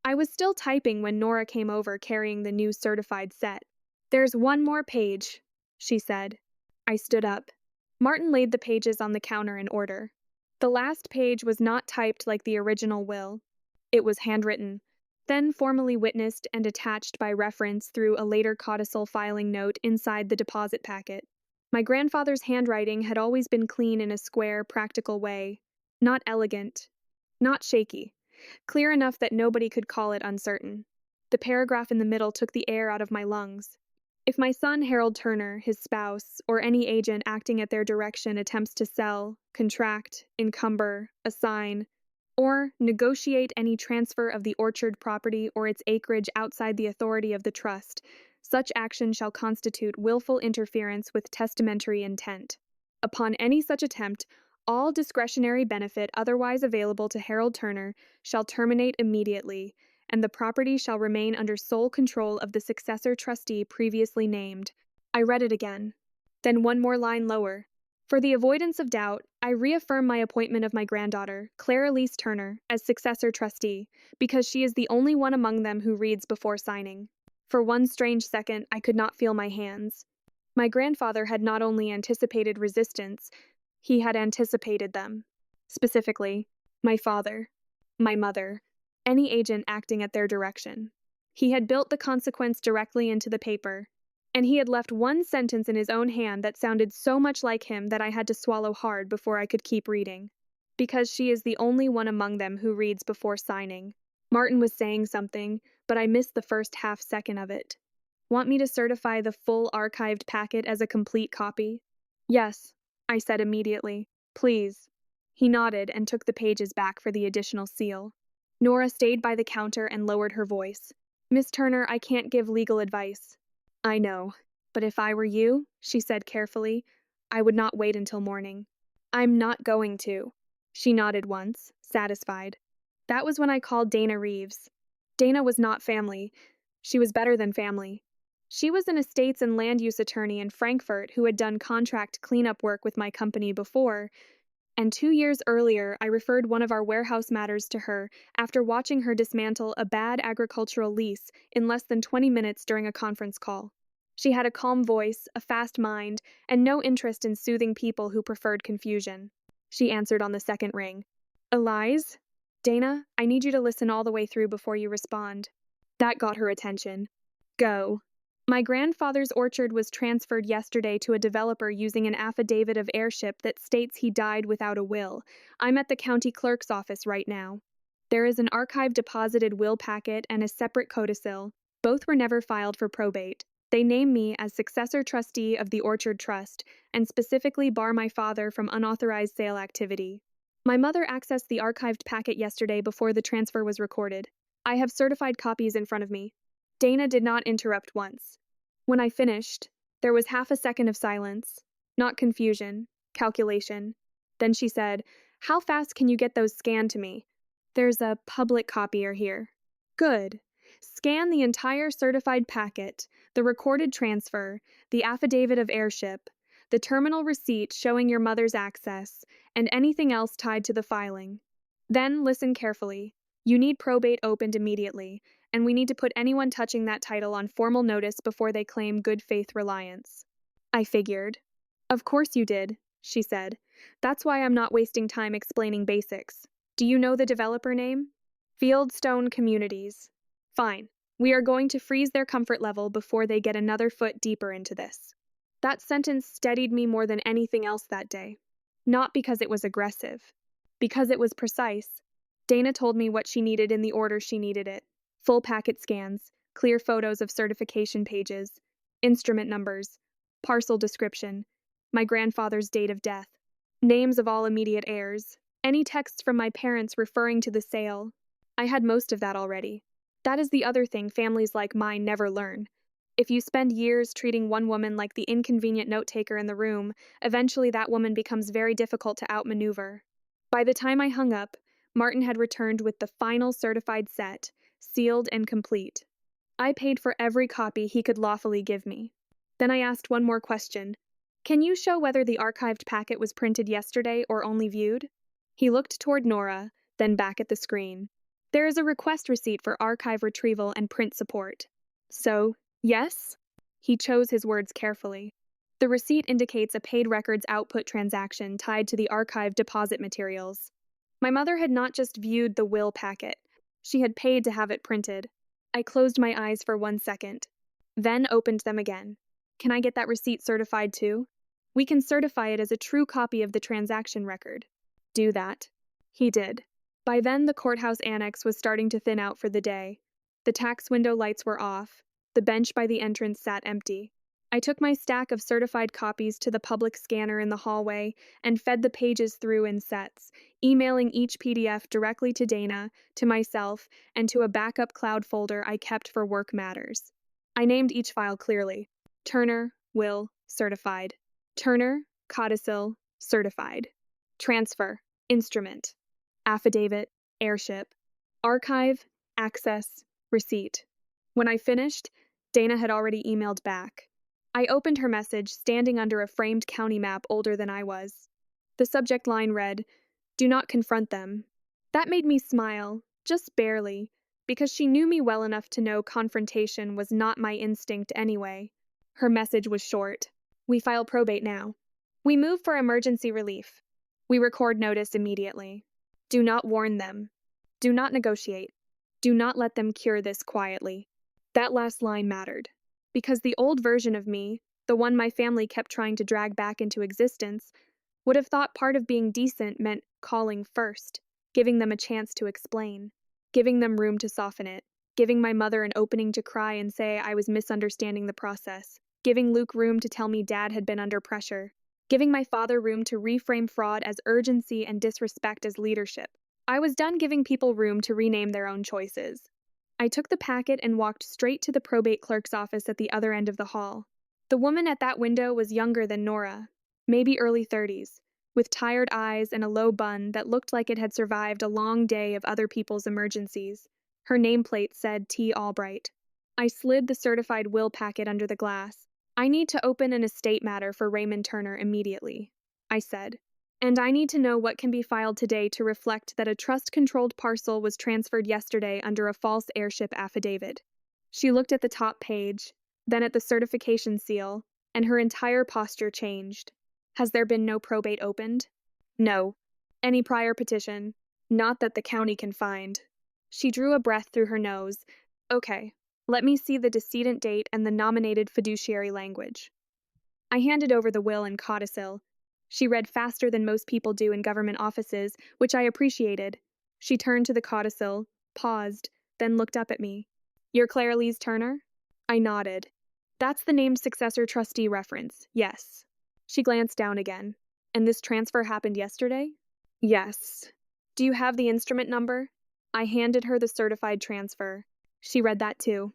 I was still typing when Nora came over carrying the new certified set. "There's one more page," she said. I stood up. Martin laid the pages on the counter in order. The last page was not typed like the original will. It was handwritten, then formally witnessed and attached by reference through a later codicil filing note inside the deposit packet. My grandfather's handwriting had always been clean in a square, practical way. Not elegant. Not shaky. Clear enough that nobody could call it uncertain. The paragraph in the middle took the air out of my lungs. If my son Harold Turner, his spouse, or any agent acting at their direction attempts to sell, contract, encumber, assign, or negotiate any transfer of the orchard property or its acreage outside the authority of the trust, such action shall constitute willful interference with testamentary intent. Upon any such attempt, all discretionary benefit otherwise available to Harold Turner shall terminate immediately, and the property shall remain under sole control of the successor trustee previously named. I read it again. Then one more line lower. For the avoidance of doubt, I reaffirm my appointment of my granddaughter, Clara Lease Turner, as successor trustee, because she is the only one among them who reads before signing. For one strange second, I could not feel my hands. My grandfather had not only anticipated resistance, he had anticipated them. Specifically, my father, my mother, any agent acting at their direction. He had built the consequence directly into the paper, and he had left one sentence in his own hand that sounded so much like him that I had to swallow hard before I could keep reading. Because she is the only one among them who reads before signing. Martin was saying something, but I missed the first half second of it. Want me to certify the full archived packet as a complete copy? Yes, I said immediately. Please. He nodded and took the pages back for the additional seal. Nora stayed by the counter and lowered her voice. Miss Turner, I can't give legal advice. I know, but if I were you, she said carefully, I would not wait until morning. I'm not going to. She nodded once, satisfied. That was when I called Dana Reeves. Dana was not family. She was better than family. She was an estates and land use attorney in Frankfurt who had done contract cleanup work with my company before, and 2 years earlier I referred one of our warehouse matters to her after watching her dismantle a bad agricultural lease in less than 20 minutes during a conference call. She had a calm voice, a fast mind, and no interest in soothing people who preferred confusion. She answered on the second ring. Elise? Dana, I need you to listen all the way through before you respond. That got her attention. Go. My grandfather's orchard was transferred yesterday to a developer using an affidavit of heirship that states he died without a will. I'm at the county clerk's office right now. There is an archive deposited will packet and a separate codicil. Both were never filed for probate. They name me as successor trustee of the Orchard Trust and specifically bar my father from unauthorized sale activity. My mother accessed the archived packet yesterday before the transfer was recorded. I have certified copies in front of me. Dana did not interrupt once. When I finished, there was half a second of silence, not confusion, calculation. Then she said, How fast can you get those scanned to me? There's a public copier here. Good. Scan the entire certified packet, the recorded transfer, the affidavit of heirship, the terminal receipt showing your mother's access, and anything else tied to the filing. Then listen carefully. You need probate opened immediately, and we need to put anyone touching that title on formal notice before they claim good faith reliance. I figured. Of course you did, she said. That's why I'm not wasting time explaining basics. Do you know the developer name? Fieldstone Communities. Fine. We are going to freeze their comfort level before they get another foot deeper into this. That sentence steadied me more than anything else that day. Not because it was aggressive. Because it was precise. Dana told me what she needed in the order she needed it. Full packet scans, clear photos of certification pages, instrument numbers, parcel description, my grandfather's date of death, names of all immediate heirs, any texts from my parents referring to the sale. I had most of that already. That is the other thing families like mine never learn. If you spend years treating one woman like the inconvenient note-taker in the room, eventually that woman becomes very difficult to outmaneuver. By the time I hung up, Martin had returned with the final certified set, sealed and complete. I paid for every copy he could lawfully give me. Then I asked one more question. Can you show whether the archived packet was printed yesterday or only viewed? He looked toward Nora, then back at the screen. There is a request receipt for archive retrieval and print support. So, yes? He chose his words carefully. The receipt indicates a paid records output transaction tied to the archive deposit materials. My mother had not just viewed the will packet. She had paid to have it printed. I closed my eyes for 1 second, then opened them again. Can I get that receipt certified too? We can certify it as a true copy of the transaction record. Do that. He did. By then, the courthouse annex was starting to thin out for the day. The tax window lights were off. The bench by the entrance sat empty. I took my stack of certified copies to the public scanner in the hallway and fed the pages through in sets, emailing each PDF directly to Dana, to myself, and to a backup cloud folder I kept for work matters. I named each file clearly. Turner, will, certified. Turner, codicil, certified. Transfer, instrument. Affidavit, heirship. Archive, access, receipt. When I finished, Dana had already emailed back. I opened her message, standing under a framed county map older than I was. The subject line read, "Do not confront them." That made me smile, just barely, because she knew me well enough to know confrontation was not my instinct anyway. Her message was short. We file probate now. We move for emergency relief. We record notice immediately. Do not warn them. Do not negotiate. Do not let them cure this quietly. That last line mattered. Because the old version of me, the one my family kept trying to drag back into existence, would have thought part of being decent meant calling first, giving them a chance to explain, giving them room to soften it, giving my mother an opening to cry and say I was misunderstanding the process, giving Luke room to tell me Dad had been under pressure, giving my father room to reframe fraud as urgency and disrespect as leadership. I was done giving people room to rename their own choices. I took the packet and walked straight to the probate clerk's office at the other end of the hall. The woman at that window was younger than Nora, maybe early 30s, with tired eyes and a low bun that looked like it had survived a long day of other people's emergencies. Her nameplate said T. Albright. I slid the certified will packet under the glass. I need to open an estate matter for Raymond Turner immediately, I said. And I need to know what can be filed today to reflect that a trust-controlled parcel was transferred yesterday under a false heirship affidavit. She looked at the top page, then at the certification seal, and her entire posture changed. Has there been no probate opened? No. Any prior petition? Not that the county can find. She drew a breath through her nose. Okay, let me see the decedent date and the nominated fiduciary language. I handed over the will and codicil. She read faster than most people do in government offices, which I appreciated. She turned to the codicil, paused, then looked up at me. You're Claire Louise Turner? I nodded. That's the named successor trustee reference, yes. She glanced down again. And this transfer happened yesterday? Yes. Do you have the instrument number? I handed her the certified transfer. She read that too.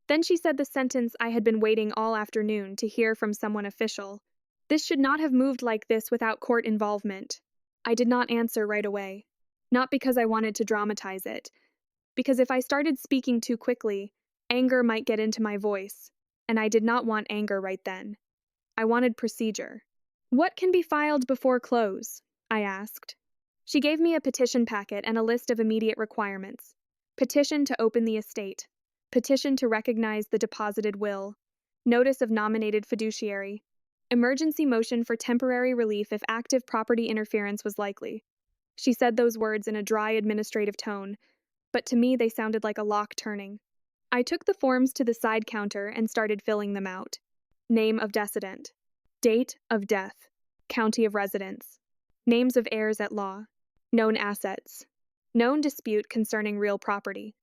Then she said the sentence I had been waiting all afternoon to hear from someone official. This should not have moved like this without court involvement. I did not answer right away. Not because I wanted to dramatize it. Because if I started speaking too quickly, anger might get into my voice, and I did not want anger right then. I wanted procedure. What can be filed before close? I asked. She gave me a petition packet and a list of immediate requirements. Petition to open the estate. Petition to recognize the deposited will. Notice of nominated fiduciary. Emergency motion for temporary relief if active property interference was likely. She said those words in a dry administrative tone, but to me they sounded like a lock turning. I took the forms to the side counter and started filling them out. Name of decedent. Date of death. County of residence. Names of heirs at law. Known assets. Known dispute concerning real property.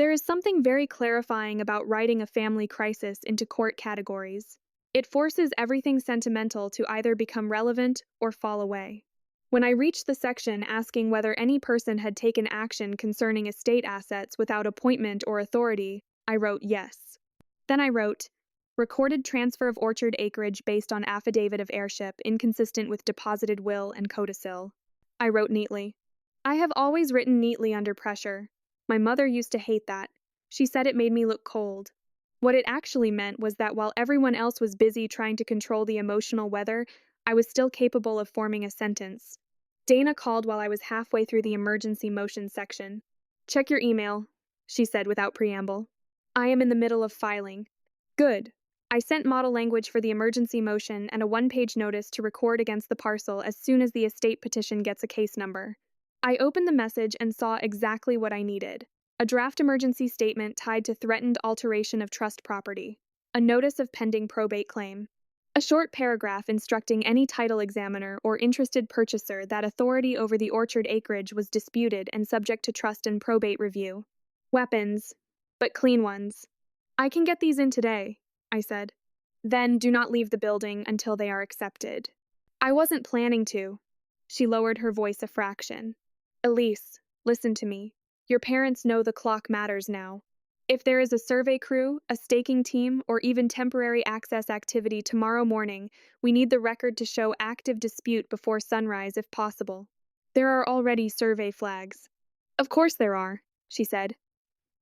There is something very clarifying about writing a family crisis into court categories. It forces everything sentimental to either become relevant or fall away. When I reached the section asking whether any person had taken action concerning estate assets without appointment or authority, I wrote yes. Then I wrote, recorded transfer of orchard acreage based on affidavit of heirship inconsistent with deposited will and codicil. I wrote neatly. I have always written neatly under pressure. My mother used to hate that. She said it made me look cold. What it actually meant was that while everyone else was busy trying to control the emotional weather, I was still capable of forming a sentence. Dana called while I was halfway through the emergency motion section. Check your email, she said without preamble. I am in the middle of filing. Good. I sent model language for the emergency motion and a one-page notice to record against the parcel as soon as the estate petition gets a case number. I opened the message and saw exactly what I needed. A draft emergency statement tied to threatened alteration of trust property. A notice of pending probate claim. A short paragraph instructing any title examiner or interested purchaser that authority over the orchard acreage was disputed and subject to trust and probate review. Weapons, but clean ones. I can get these in today, I said. Then do not leave the building until they are accepted. I wasn't planning to. She lowered her voice a fraction. Elise, listen to me. Your parents know the clock matters now. If there is a survey crew, a staking team, or even temporary access activity tomorrow morning, we need the record to show active dispute before sunrise if possible. There are already survey flags. Of course there are, she said.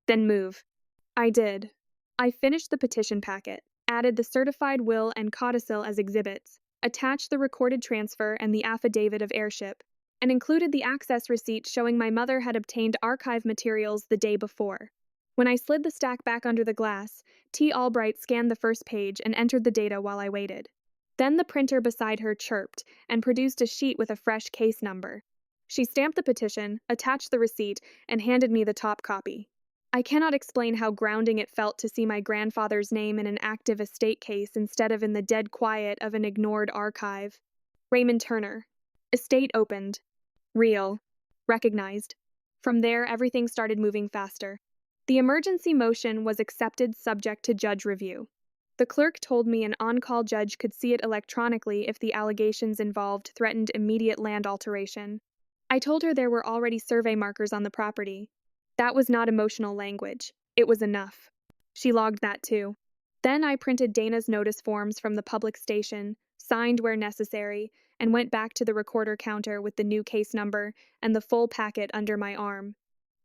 Then move. I did. I finished the petition packet, added the certified will and codicil as exhibits, attached the recorded transfer and the affidavit of heirship, and included the access receipt showing my mother had obtained archive materials the day before. When I slid the stack back under the glass, T. Albright scanned the first page and entered the data while I waited. Then the printer beside her chirped and produced a sheet with a fresh case number. She stamped the petition, attached the receipt, and handed me the top copy. I cannot explain how grounding it felt to see my grandfather's name in an active estate case instead of in the dead quiet of an ignored archive. Raymond Turner. Estate opened. Real. Recognized. From there, everything started moving faster. The emergency motion was accepted subject to judge review. The clerk told me an on-call judge could see it electronically if the allegations involved threatened immediate land alteration. I told her there were already survey markers on the property. That was not emotional language. It was enough. She logged that too. Then I printed Dana's notice forms from the public station, signed where necessary, and went back to the recorder counter with the new case number and the full packet under my arm.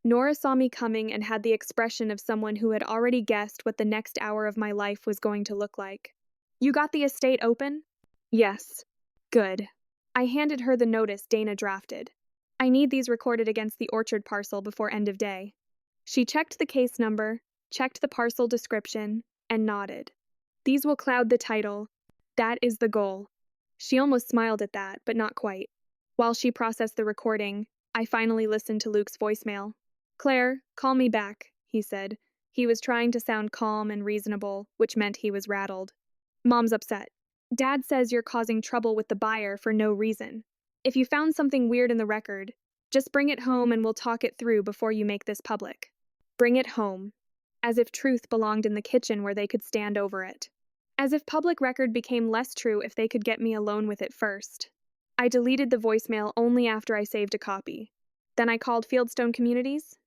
Nora saw me coming and had the expression of someone who had already guessed what the next hour of my life was going to look like. "You got the estate open?" "Yes." "Good." I handed her the notice Dana drafted. "I need these recorded against the orchard parcel before end of day." She checked the case number, checked the parcel description, and nodded. "These will cloud the title. That is the goal." She almost smiled at that, but not quite. While she processed the recording, I finally listened to Luke's voicemail. "Claire, call me back," he said. He was trying to sound calm and reasonable, which meant he was rattled. "Mom's upset. Dad says you're causing trouble with the buyer for no reason. If you found something weird in the record, just bring it home and we'll talk it through before you make this public." Bring it home. As if truth belonged in the kitchen where they could stand over it. As if public record became less true if they could get me alone with it first. I deleted the voicemail only after I saved a copy. Then I called Fieldstone Communities.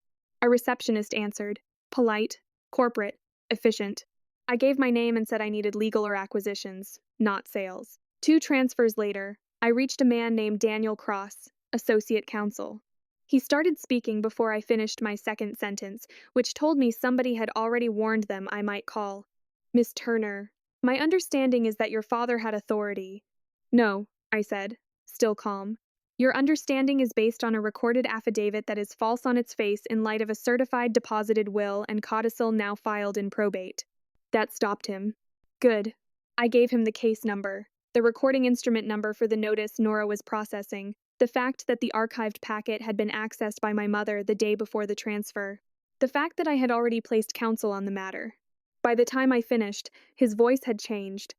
A receptionist answered. Polite, corporate, efficient. I gave my name and said I needed legal or acquisitions, not sales. 2 transfers later, I reached a man named Daniel Cross, associate counsel. He started speaking before I finished my second sentence, which told me somebody had already warned them I might call. "Miss Turner, my understanding is that your father had authority." "No," I said, still calm. "Your understanding is based on a recorded affidavit that is false on its face in light of a certified deposited will and codicil now filed in probate." That stopped him. Good. I gave him the case number, the recording instrument number for the notice Nora was processing, the fact that the archived packet had been accessed by my mother the day before the transfer, the fact that I had already placed counsel on the matter. By the time I finished, his voice had changed.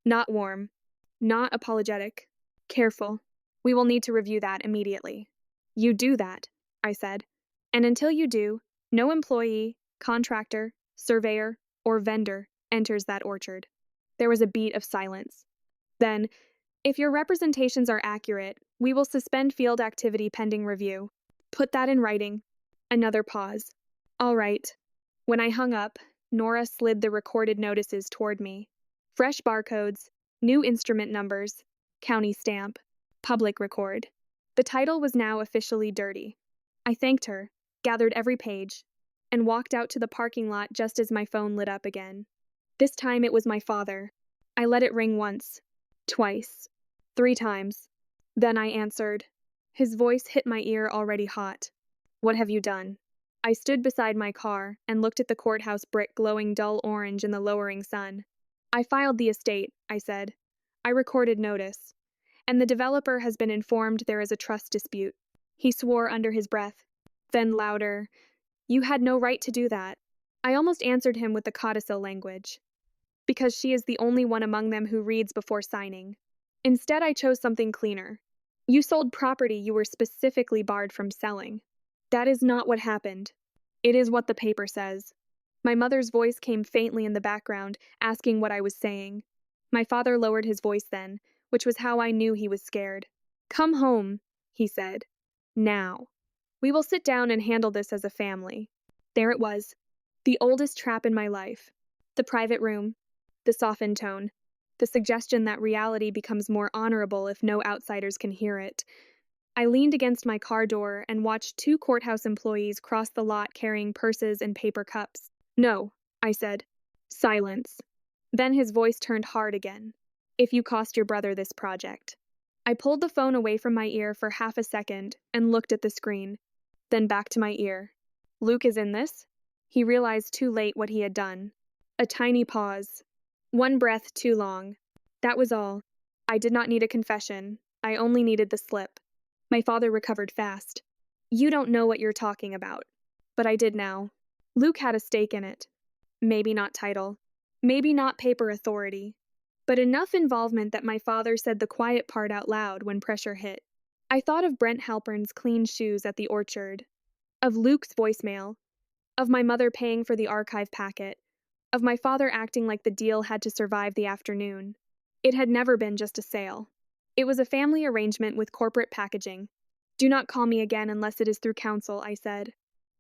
Not warm. Not apologetic. Careful. "We will need to review that immediately." "You do that," I said. "And until you do, no employee, contractor, surveyor, or vendor enters that orchard." There was a beat of silence. Then, "If your representations are accurate, we will suspend field activity pending review. Put that in writing." Another pause. "All right." When I hung up, Nora slid the recorded notices toward me. Fresh barcodes, new instrument numbers, county stamp, public record. The title was now officially dirty. I thanked her, gathered every page, and walked out to the parking lot just as my phone lit up again. This time it was my father. I let it ring once, twice, 3 times. Then I answered. His voice hit my ear already hot. "What have you done?" I stood beside my car and looked at the courthouse brick glowing dull orange in the lowering sun. "I filed the estate," I said. "I recorded notice. And the developer has been informed there is a trust dispute." He swore under his breath. Then louder, "You had no right to do that." I almost answered him with the codicil language. "Because she is the only one among them who reads before signing." Instead, I chose something cleaner. "You sold property you were specifically barred from selling." "That is not what happened." "It is what the paper says." My mother's voice came faintly in the background, asking what I was saying. My father lowered his voice then, which was how I knew he was scared. "Come home," he said. "Now. We will sit down and handle this as a family." There it was. The oldest trap in my life. The private room. The softened tone. The suggestion that reality becomes more honorable if no outsiders can hear it. I leaned against my car door and watched 2 courthouse employees cross the lot carrying purses and paper cups. "No," I said. Silence. Then his voice turned hard again. "If you cost your brother this project." I pulled the phone away from my ear for half a second and looked at the screen, then back to my ear. "Luke is in this?" He realized too late what he had done. A tiny pause. 1 breath too long. That was all. I did not need a confession. I only needed the slip. My father recovered fast. You don't know what you're talking about. But I did now. Luke had a stake in it. Maybe not title. Maybe not paper authority. But enough involvement that my father said the quiet part out loud when pressure hit. I thought of Brent Halpern's clean shoes at the orchard, of Luke's voicemail, of my mother paying for the archive packet, of my father acting like the deal had to survive the afternoon. It had never been just a sale. It was a family arrangement with corporate packaging. Do not call me again unless it is through counsel, I said.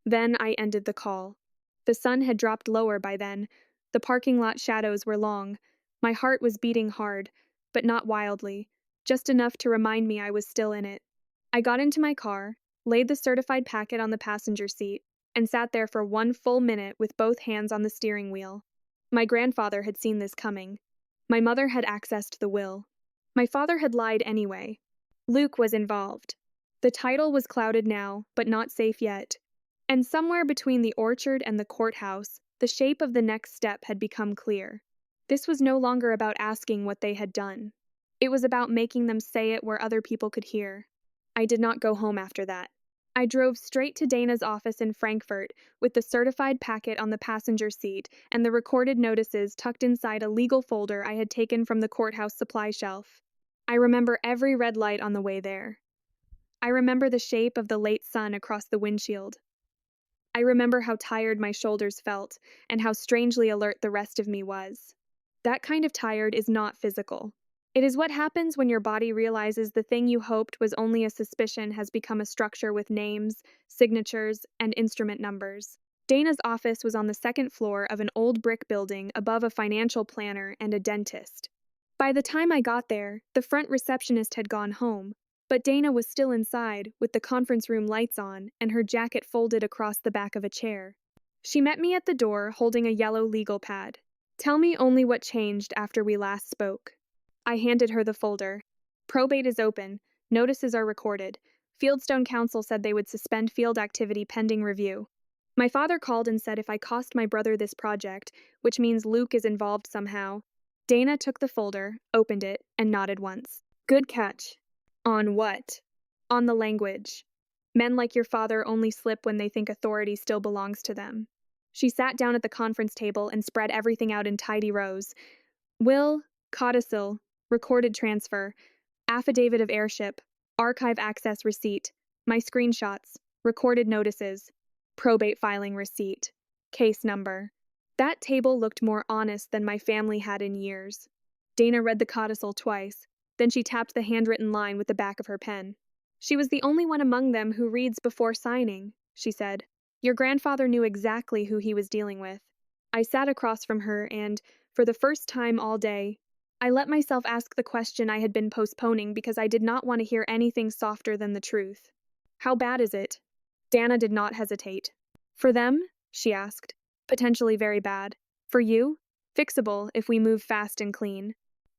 Then I ended the call. The sun had dropped lower by then. The parking lot shadows were long. My heart was beating hard, but not wildly, just enough to remind me I was still in it. I got into my car, laid the certified packet on the passenger seat, and sat there for 1 full minute with both hands on the steering wheel. My grandfather had seen this coming. My mother had accessed the will. My father had lied anyway. Luke was involved. The title was clouded now, but not safe yet. And somewhere between the orchard and the courthouse, the shape of the next step had become clear. This was no longer about asking what they had done. It was about making them say it where other people could hear. I did not go home after that. I drove straight to Dana's office in Frankfurt with the certified packet on the passenger seat and the recorded notices tucked inside a legal folder I had taken from the courthouse supply shelf. I remember every red light on the way there. I remember the shape of the late sun across the windshield. I remember how tired my shoulders felt and how strangely alert the rest of me was. That kind of tired is not physical. It is what happens when your body realizes the thing you hoped was only a suspicion has become a structure with names, signatures, and instrument numbers. Dana's office was on the second floor of an old brick building above a financial planner and a dentist. By the time I got there, the front receptionist had gone home, but Dana was still inside, with the conference room lights on and her jacket folded across the back of a chair. She met me at the door, holding a yellow legal pad. Tell me only what changed after we last spoke. I handed her the folder. Probate is open. Notices are recorded. Fieldstone Council said they would suspend field activity pending review. My father called and said if I cost my brother this project, which means Luke is involved somehow. Dana took the folder, opened it, and nodded once. Good catch. On what? On the language. Men like your father only slip when they think authority still belongs to them. She sat down at the conference table and spread everything out in tidy rows. Will, codicil, recorded transfer, affidavit of heirship, archive access receipt, my screenshots, recorded notices, probate filing receipt, case number. That table looked more honest than my family had in years. Dana read the codicil twice, then she tapped the handwritten line with the back of her pen. She was the only one among them who reads before signing, she said. Your grandfather knew exactly who he was dealing with. I sat across from her and, for the first time all day, I let myself ask the question I had been postponing because I did not want to hear anything softer than the truth. How bad is it? Dana did not hesitate. For them? She asked. Potentially very bad. For you? Fixable if we move fast and clean.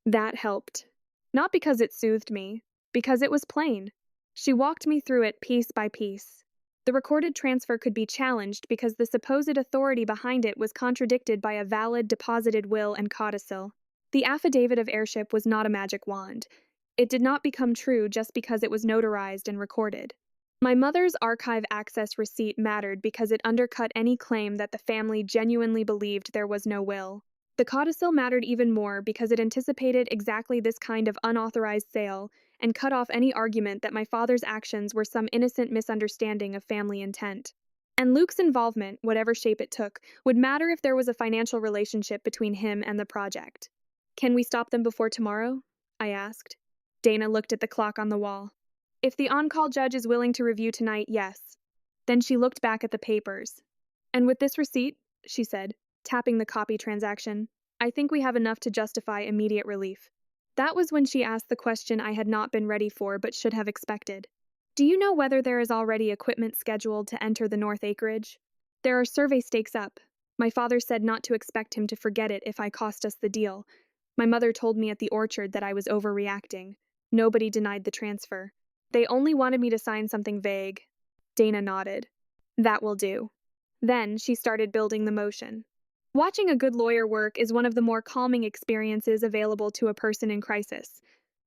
That helped. Not because it soothed me, because it was plain. She walked me through it piece by piece. The recorded transfer could be challenged because the supposed authority behind it was contradicted by a valid deposited will and codicil. The affidavit of heirship was not a magic wand. It did not become true just because it was notarized and recorded. My mother's archive access receipt mattered because it undercut any claim that the family genuinely believed there was no will. The codicil mattered even more because it anticipated exactly this kind of unauthorized sale and cut off any argument that my father's actions were some innocent misunderstanding of family intent. And Luke's involvement, whatever shape it took, would matter if there was a financial relationship between him and the project. Can we stop them before tomorrow? I asked. Dana looked at the clock on the wall. If the on-call judge is willing to review tonight, yes. Then she looked back at the papers. And with this receipt, she said, tapping the copy transaction, I think we have enough to justify immediate relief. That was when she asked the question I had not been ready for but should have expected. Do you know whether there is already equipment scheduled to enter the North Acreage? There are survey stakes up. My father said not to expect him to forget it if I cost us the deal. My mother told me at the orchard that I was overreacting. Nobody denied the transfer. They only wanted me to sign something vague. Dana nodded. That will do. Then she started building the motion. Watching a good lawyer work is one of the more calming experiences available to a person in crisis.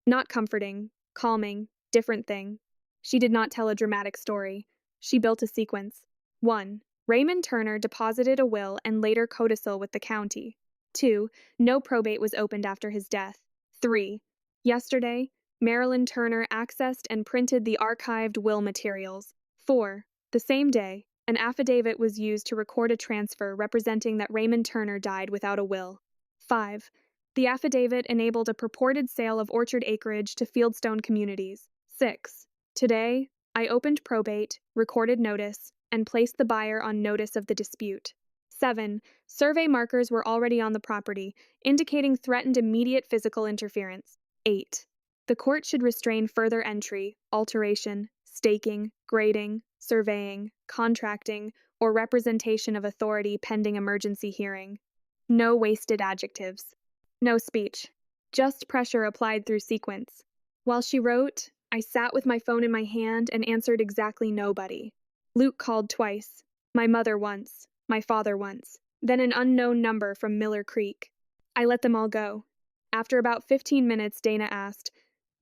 Not comforting, calming, different thing. She did not tell a dramatic story. She built a sequence. 1. Raymond Turner deposited a will and later codicil with the county. 2. No probate was opened after his death. 3. Yesterday, Marilyn Turner accessed and printed the archived will materials. 4. The same day, an affidavit was used to record a transfer representing that Raymond Turner died without a will. 5. The affidavit enabled a purported sale of orchard acreage to Fieldstone communities. 6. Today, I opened probate, recorded notice, and placed the buyer on notice of the dispute. 7. Survey markers were already on the property, indicating threatened immediate physical interference. 8. The court should restrain further entry, alteration, staking, grading, surveying, contracting, or representation of authority pending emergency hearing. No wasted adjectives. No speech. Just pressure applied through sequence. While she wrote, I sat with my phone in my hand and answered exactly nobody. Luke called twice. My mother once. My father once. Then an unknown number from Miller Creek. I let them all go. After about 15 minutes, Dana asked,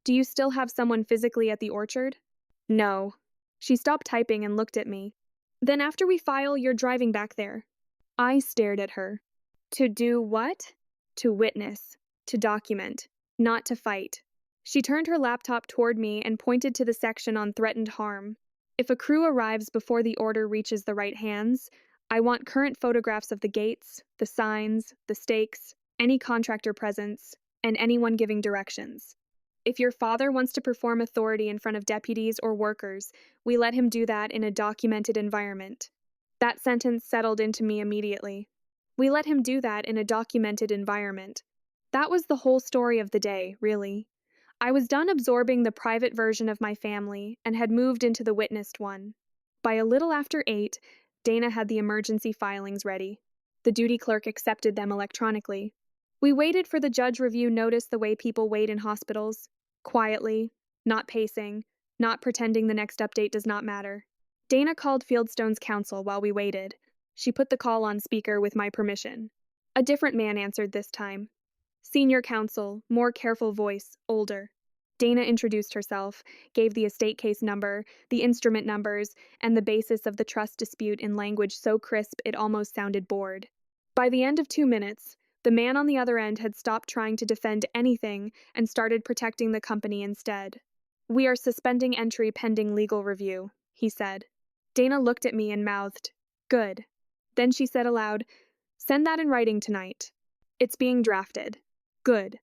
Do you still have someone physically at the orchard? No. She stopped typing and looked at me. Then after we file, you're driving back there. I stared at her. To do what? To witness. To document. Not to fight. She turned her laptop toward me and pointed to the section on threatened harm. If a crew arrives before the order reaches the right hands, I want current photographs of the gates, the signs, the stakes, any contractor presence, and anyone giving directions. If your father wants to perform authority in front of deputies or workers, we let him do that in a documented environment. That sentence settled into me immediately. We let him do that in a documented environment. That was the whole story of the day, really. I was done absorbing the private version of my family and had moved into the witnessed one. By a little after 8, Dana had the emergency filings ready. The duty clerk accepted them electronically. We waited for the judge review notice the way people wait in hospitals. Quietly, not pacing, not pretending the next update does not matter. Dana called Fieldstone's counsel while we waited. She put the call on speaker with my permission. A different man answered this time. Senior counsel, more careful voice, older. Dana introduced herself, gave the estate case number, the instrument numbers, and the basis of the trust dispute in language so crisp it almost sounded bored. By the end of 2 minutes, the man on the other end had stopped trying to defend anything and started protecting the company instead. We are suspending entry pending legal review, he said. Dana looked at me and mouthed, Good. Then she said aloud, Send that in writing tonight. It's being drafted. Good.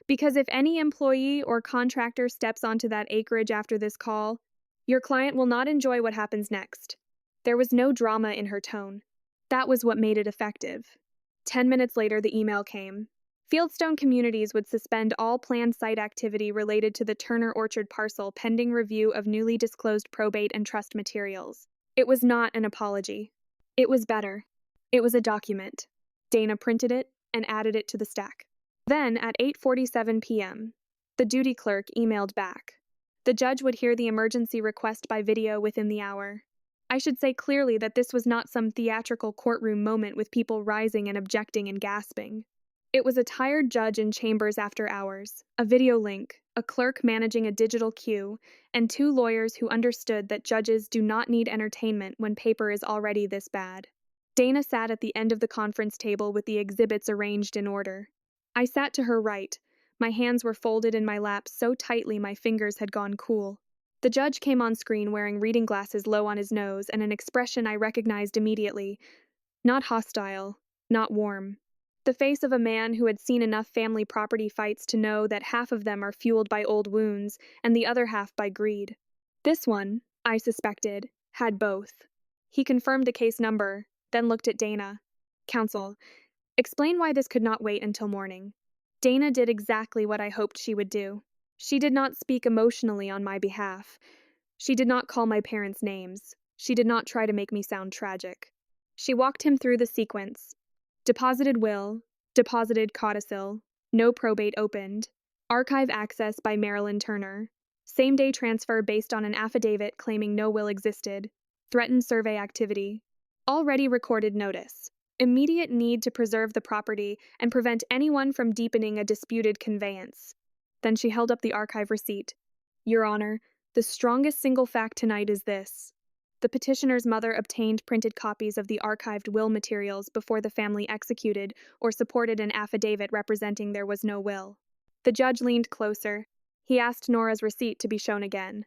Because if any employee or contractor steps onto that acreage after this call, your client will not enjoy what happens next. There was no drama in her tone. That was what made it effective. 10 minutes later, the email came. Fieldstone Communities would suspend all planned site activity related to the Turner Orchard parcel pending review of newly disclosed probate and trust materials. It was not an apology. It was better. It was a document. Dana printed it and added it to the stack. Then, at 8:47 p.m., the duty clerk emailed back. The judge would hear the emergency request by video within the hour. I should say clearly that this was not some theatrical courtroom moment with people rising and objecting and gasping. It was a tired judge in chambers after hours, a video link, a clerk managing a digital queue, and 2 lawyers who understood that judges do not need entertainment when paper is already this bad. Dana sat at the end of the conference table with the exhibits arranged in order. I sat to her right. My hands were folded in my lap so tightly my fingers had gone cool. The judge came on screen wearing reading glasses low on his nose and an expression I recognized immediately. Not hostile, not warm. The face of a man who had seen enough family property fights to know that half of them are fueled by old wounds and the other half by greed. This one, I suspected, had both. He confirmed the case number, then looked at Dana. Counsel, explain why this could not wait until morning. Dana did exactly what I hoped she would do. She did not speak emotionally on my behalf. She did not call my parents names. She did not try to make me sound tragic. She walked him through the sequence. Deposited will, deposited codicil, no probate opened, archive access by Marilyn Turner, same-day transfer based on an affidavit claiming no will existed, threatened survey activity, already recorded notice, immediate need to preserve the property and prevent anyone from deepening a disputed conveyance. Then she held up the archive receipt. Your Honor, the strongest single fact tonight is this. The petitioner's mother obtained printed copies of the archived will materials before the family executed or supported an affidavit representing there was no will. The judge leaned closer. He asked Nora's receipt to be shown again.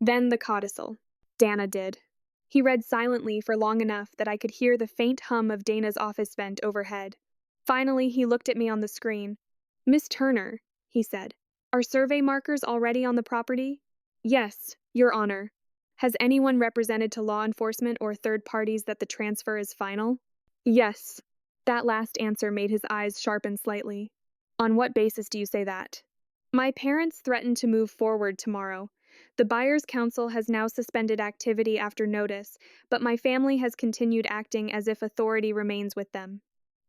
Then the codicil. Dana did. He read silently for long enough that I could hear the faint hum of Dana's office vent overhead. Finally, he looked at me on the screen. Miss Turner, he said, are survey markers already on the property? Yes, Your Honor. Has anyone represented to law enforcement or third parties that the transfer is final? Yes. That last answer made his eyes sharpen slightly. On what basis do you say that? My parents threatened to move forward tomorrow. The Buyers' Council has now suspended activity after notice, but my family has continued acting as if authority remains with them.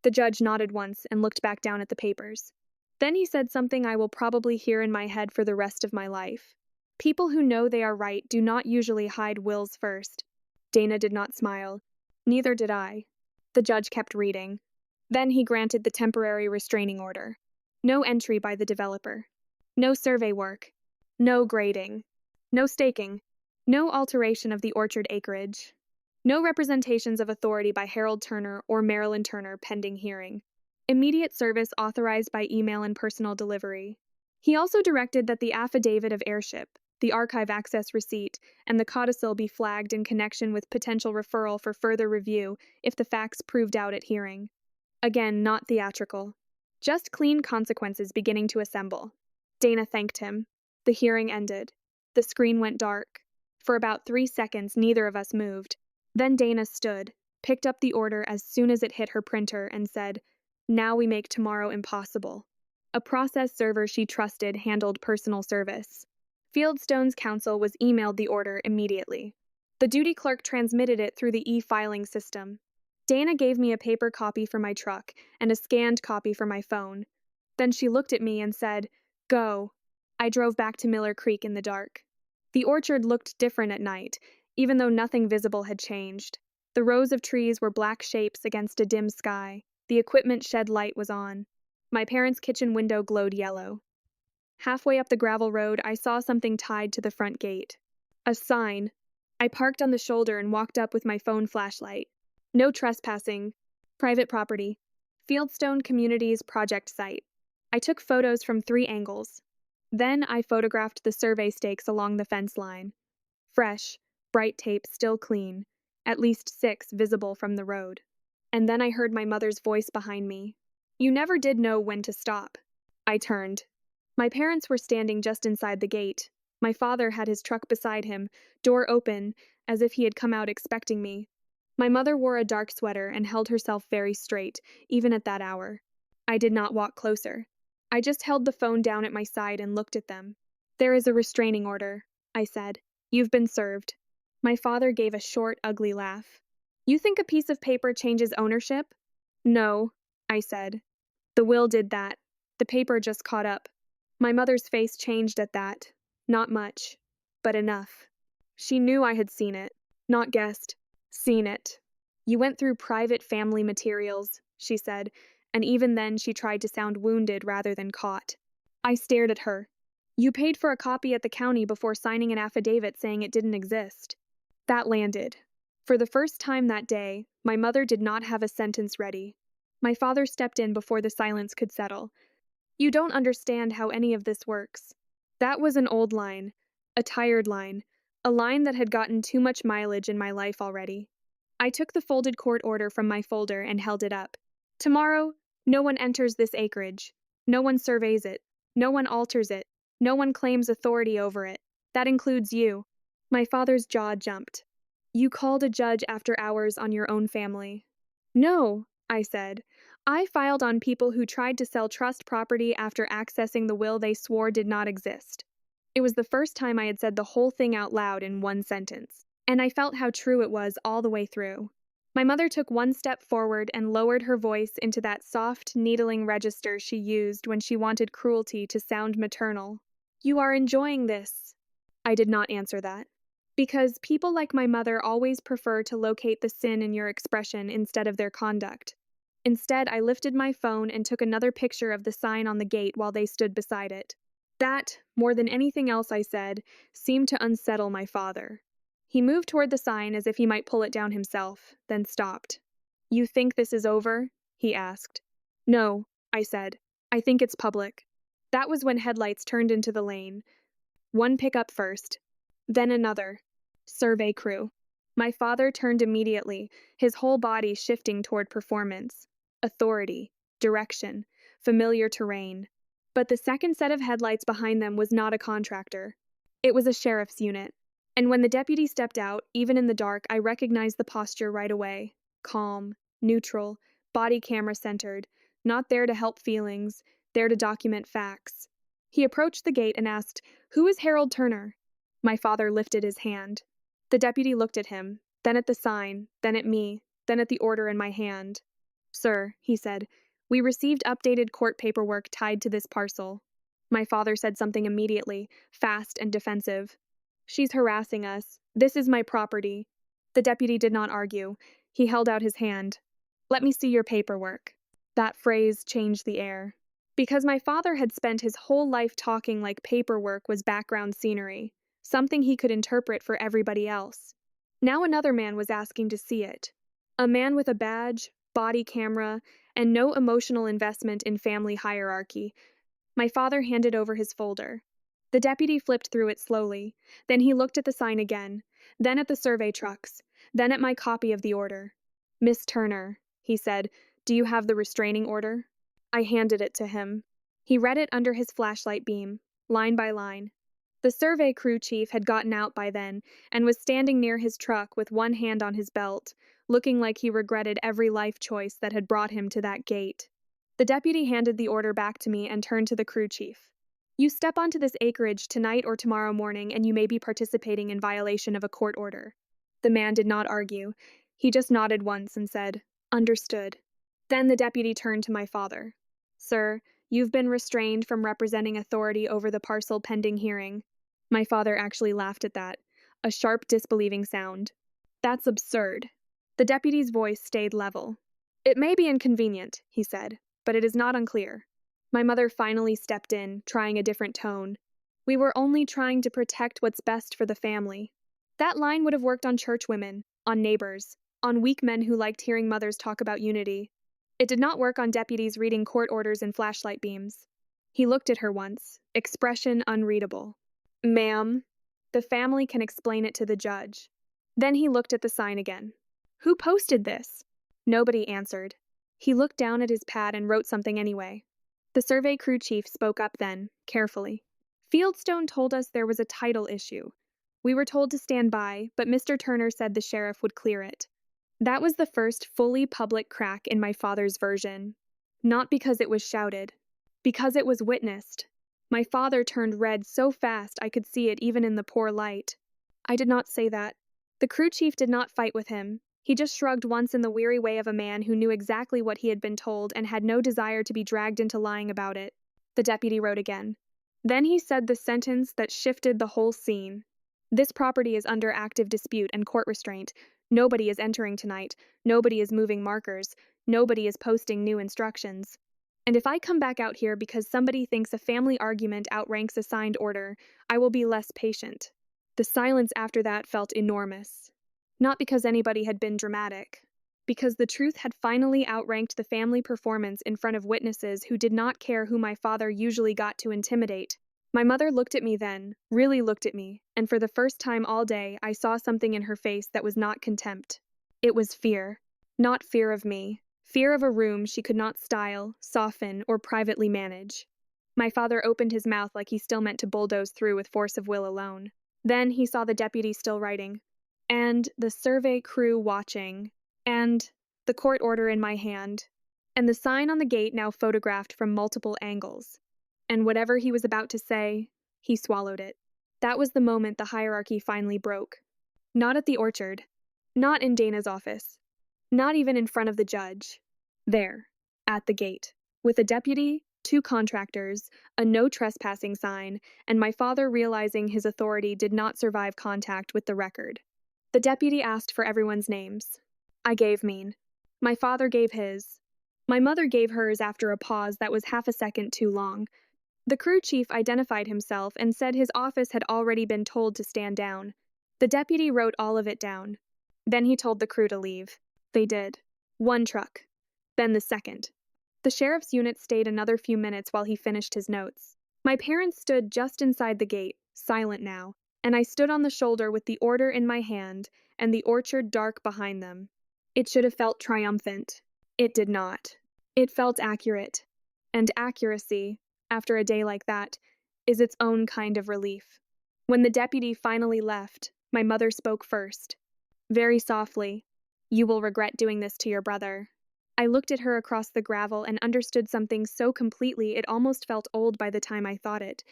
The judge nodded once and looked back down at the papers. Then he said something I will probably hear in my head for the rest of my life. People who know they are right do not usually hide wills first. Dana did not smile. Neither did I. The judge kept reading. Then he granted the temporary restraining order. No entry by the developer. No survey work. No grading. No staking. No alteration of the orchard acreage. No representations of authority by Harold Turner or Marilyn Turner pending hearing. Immediate service authorized by email and personal delivery. He also directed that the affidavit of heirship, the archive access receipt, and the codicil be flagged in connection with potential referral for further review if the facts proved out at hearing. Again, not theatrical. Just clean consequences beginning to assemble. Dana thanked him. The hearing ended. The screen went dark. For about 3 seconds, neither of us moved. Then Dana stood, picked up the order as soon as it hit her printer, and said, Now we make tomorrow impossible. A process server she trusted handled personal service. Fieldstone's counsel was emailed the order immediately. The duty clerk transmitted it through the e-filing system. Dana gave me a paper copy for my truck and a scanned copy for my phone. Then she looked at me and said, Go. I drove back to Miller Creek in the dark. The orchard looked different at night, even though nothing visible had changed. The rows of trees were black shapes against a dim sky. The equipment shed light was on. My parents' kitchen window glowed yellow. Halfway up the gravel road, I saw something tied to the front gate. A sign. I parked on the shoulder and walked up with my phone flashlight. No trespassing. Private property. Fieldstone Communities project site. I took photos from 3 angles. Then I photographed the survey stakes along the fence line. Fresh, bright tape still clean, at least 6 visible from the road. And then I heard my mother's voice behind me. You never did know when to stop. I turned. My parents were standing just inside the gate. My father had his truck beside him, door open, as if he had come out expecting me. My mother wore a dark sweater and held herself very straight, even at that hour. I did not walk closer. I just held the phone down at my side and looked at them. There is a restraining order, I said. You've been served. My father gave a short, ugly laugh. You think a piece of paper changes ownership? No, I said. The will did that. The paper just caught up. My mother's face changed at that. Not much, but enough. She knew I had seen it, not guessed. Seen it. You went through private family materials, she said, and even then she tried to sound wounded rather than caught. I stared at her. You paid for a copy at the county before signing an affidavit saying it didn't exist. That landed. For the first time that day, my mother did not have a sentence ready. My father stepped in before the silence could settle. You don't understand how any of this works. That was an old line, a tired line, a line that had gotten too much mileage in my life already. I took the folded court order from my folder and held it up. Tomorrow, no one enters this acreage. No one surveys it. No one alters it. No one claims authority over it. That includes you. My father's jaw jumped. You called a judge after hours on your own family. No, I said. I filed on people who tried to sell trust property after accessing the will they swore did not exist. It was the first time I had said the whole thing out loud in one sentence, and I felt how true it was all the way through. My mother took one step forward and lowered her voice into that soft, needling register she used when she wanted cruelty to sound maternal. You are enjoying this. I did not answer that. Because people like my mother always prefer to locate the sin in your expression instead of their conduct. Instead, I lifted my phone and took another picture of the sign on the gate while they stood beside it. That, more than anything else I said, seemed to unsettle my father. He moved toward the sign as if he might pull it down himself, then stopped. "You think this is over?" he asked. "No," I said. "I think it's public." That was when headlights turned into the lane. One pickup first, then another. Survey crew. My father turned immediately, his whole body shifting toward performance, authority, direction, familiar terrain. But the second set of headlights behind them was not a contractor. It was a sheriff's unit. And when the deputy stepped out, even in the dark, I recognized the posture right away. Calm, neutral, body camera centered, not there to help feelings, there to document facts. He approached the gate and asked, "Who is Harold Turner?" My father lifted his hand. The deputy looked at him, then at the sign, then at me, then at the order in my hand. "Sir," he said, "we received updated court paperwork tied to this parcel." My father said something immediately, fast and defensive. "She's harassing us. This is my property." The deputy did not argue. He held out his hand. "Let me see your paperwork." That phrase changed the air. Because my father had spent his whole life talking like paperwork was background scenery, something he could interpret for everybody else. Now another man was asking to see it. A man with a badge, body camera, and no emotional investment in family hierarchy. My father handed over his folder. The deputy flipped through it slowly. Then he looked at the sign again, then at the survey trucks, then at my copy of the order. "Miss Turner," he said, "do you have the restraining order?" I handed it to him. He read it under his flashlight beam, line by line. The survey crew chief had gotten out by then and was standing near his truck with one hand on his belt, looking like he regretted every life choice that had brought him to that gate. The deputy handed the order back to me and turned to the crew chief. "You step onto this acreage tonight or tomorrow morning and you may be participating in violation of a court order." The man did not argue. He just nodded once and said, "Understood." Then the deputy turned to my father. "Sir, you've been restrained from representing authority over the parcel pending hearing." My father actually laughed at that, a sharp, disbelieving sound. "That's absurd." The deputy's voice stayed level. "It may be inconvenient," he said, "but it is not unclear." My mother finally stepped in, trying a different tone. "We were only trying to protect what's best for the family." That line would have worked on churchwomen, on neighbors, on weak men who liked hearing mothers talk about unity. It did not work on deputies reading court orders in flashlight beams. He looked at her once, expression unreadable. "Ma'am, the family can explain it to the judge." Then he looked at the sign again. "Who posted this?" Nobody answered. He looked down at his pad and wrote something anyway. The survey crew chief spoke up then, carefully. "Fieldstone told us there was a title issue. We were told to stand by, but Mr. Turner said the sheriff would clear it." That was the first fully public crack in my father's version. Not because it was shouted. Because it was witnessed. My father turned red so fast I could see it even in the poor light. I did not say that. The crew chief did not fight with him. He just shrugged once in the weary way of a man who knew exactly what he had been told and had no desire to be dragged into lying about it. The deputy wrote again. Then he said the sentence that shifted the whole scene. "This property is under active dispute and court restraint. Nobody is entering tonight. Nobody is moving markers. Nobody is posting new instructions. And if I come back out here because somebody thinks a family argument outranks a signed order, I will be less patient." The silence after that felt enormous. Not because anybody had been dramatic. Because the truth had finally outranked the family performance in front of witnesses who did not care who my father usually got to intimidate. My mother looked at me then, really looked at me, and for the first time all day I saw something in her face that was not contempt. It was fear. Not fear of me. Fear of a room she could not style, soften, or privately manage. My father opened his mouth like he still meant to bulldoze through with force of will alone. Then he saw the deputy still writing. And the survey crew watching. And the court order in my hand. And the sign on the gate now photographed from multiple angles. And whatever he was about to say, he swallowed it. That was the moment the hierarchy finally broke. Not at the orchard. Not in Dana's office. Not even in front of the judge. There, at the gate, with a deputy, 2 contractors, a no trespassing sign, and my father realizing his authority did not survive contact with the record. The deputy asked for everyone's names. I gave mine. My father gave his. My mother gave hers after a pause that was half a second too long. The crew chief identified himself and said his office had already been told to stand down. The deputy wrote all of it down. Then he told the crew to leave. They did. One truck. Then the second. The sheriff's unit stayed another few minutes while he finished his notes. My parents stood just inside the gate, silent now, and I stood on the shoulder with the order in my hand and the orchard dark behind them. It should have felt triumphant. It did not. It felt accurate. And accuracy, after a day like that, is its own kind of relief. When the deputy finally left, my mother spoke first. Very softly, "You will regret doing this to your brother." I looked at her across the gravel and understood something so completely it almost felt old by the time I thought it.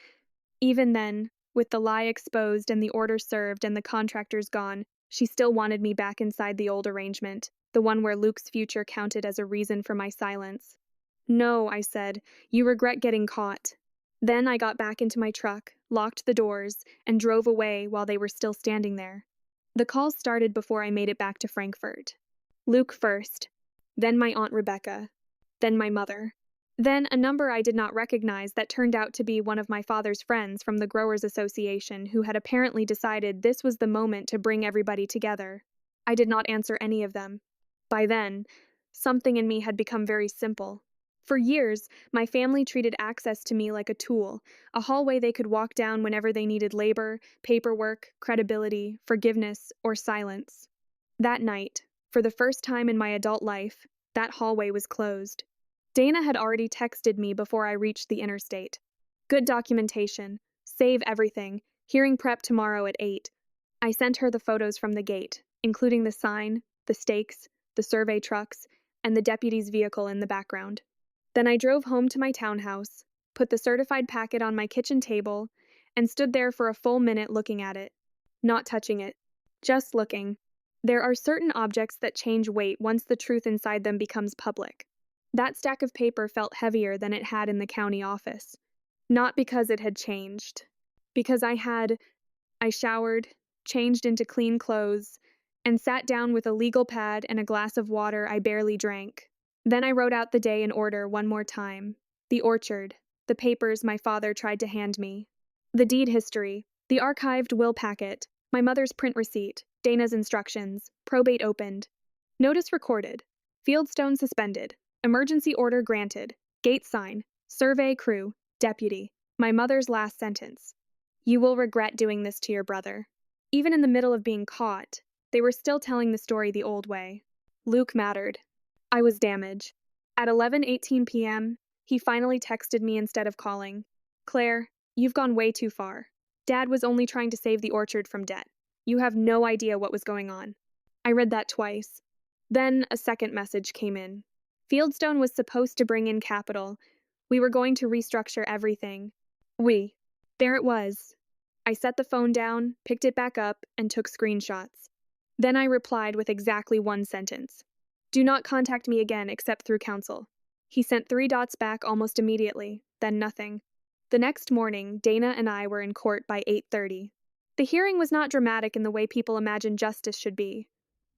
Even then, with the lie exposed and the order served and the contractors gone, she still wanted me back inside the old arrangement, the one where Luke's future counted as a reason for my silence. "No," I said, "you regret getting caught." Then I got back into my truck, locked the doors, and drove away while they were still standing there. The calls started before I made it back to Frankfurt. Luke first, then my Aunt Rebecca, then my mother. Then a number I did not recognize that turned out to be one of my father's friends from the Growers Association who had apparently decided this was the moment to bring everybody together. I did not answer any of them. By then, something in me had become very simple. For years, my family treated access to me like a tool, a hallway they could walk down whenever they needed labor, paperwork, credibility, forgiveness, or silence. That night, for the first time in my adult life, that hallway was closed. Dana had already texted me before I reached the interstate. "Good documentation. Save everything. Hearing prep tomorrow at 8. I sent her the photos from the gate, including the sign, the stakes, the survey trucks, and the deputy's vehicle in the background. Then I drove home to my townhouse, put the certified packet on my kitchen table, and stood there for a full minute looking at it. Not touching it. Just looking. There are certain objects that change weight once the truth inside them becomes public. That stack of paper felt heavier than it had in the county office. Not because it had changed. Because I showered, changed into clean clothes, and sat down with a legal pad and a glass of water I barely drank. Then I wrote out the day in order one more time. The orchard, the papers my father tried to hand me, the deed history, the archived will packet, my mother's print receipt, Dana's instructions, probate opened, notice recorded, Fieldstone suspended, emergency order granted, gate sign, survey crew, deputy, my mother's last sentence. "You will regret doing this to your brother." Even in the middle of being caught, they were still telling the story the old way. Luke mattered. I was damaged. At 11:18 p.m., he finally texted me instead of calling. "Claire, you've gone way too far. Dad was only trying to save the orchard from debt. You have no idea what was going on." I read that twice. Then a second message came in. Fieldstone was supposed to bring in capital. We were going to restructure everything. There it was. I set the phone down, picked it back up, and took screenshots. Then I replied with exactly one sentence. "Do not contact me again except through counsel." He sent 3 dots back almost immediately, then nothing. The next morning, Dana and I were in court by 8:30. The hearing was not dramatic in the way people imagine justice should be.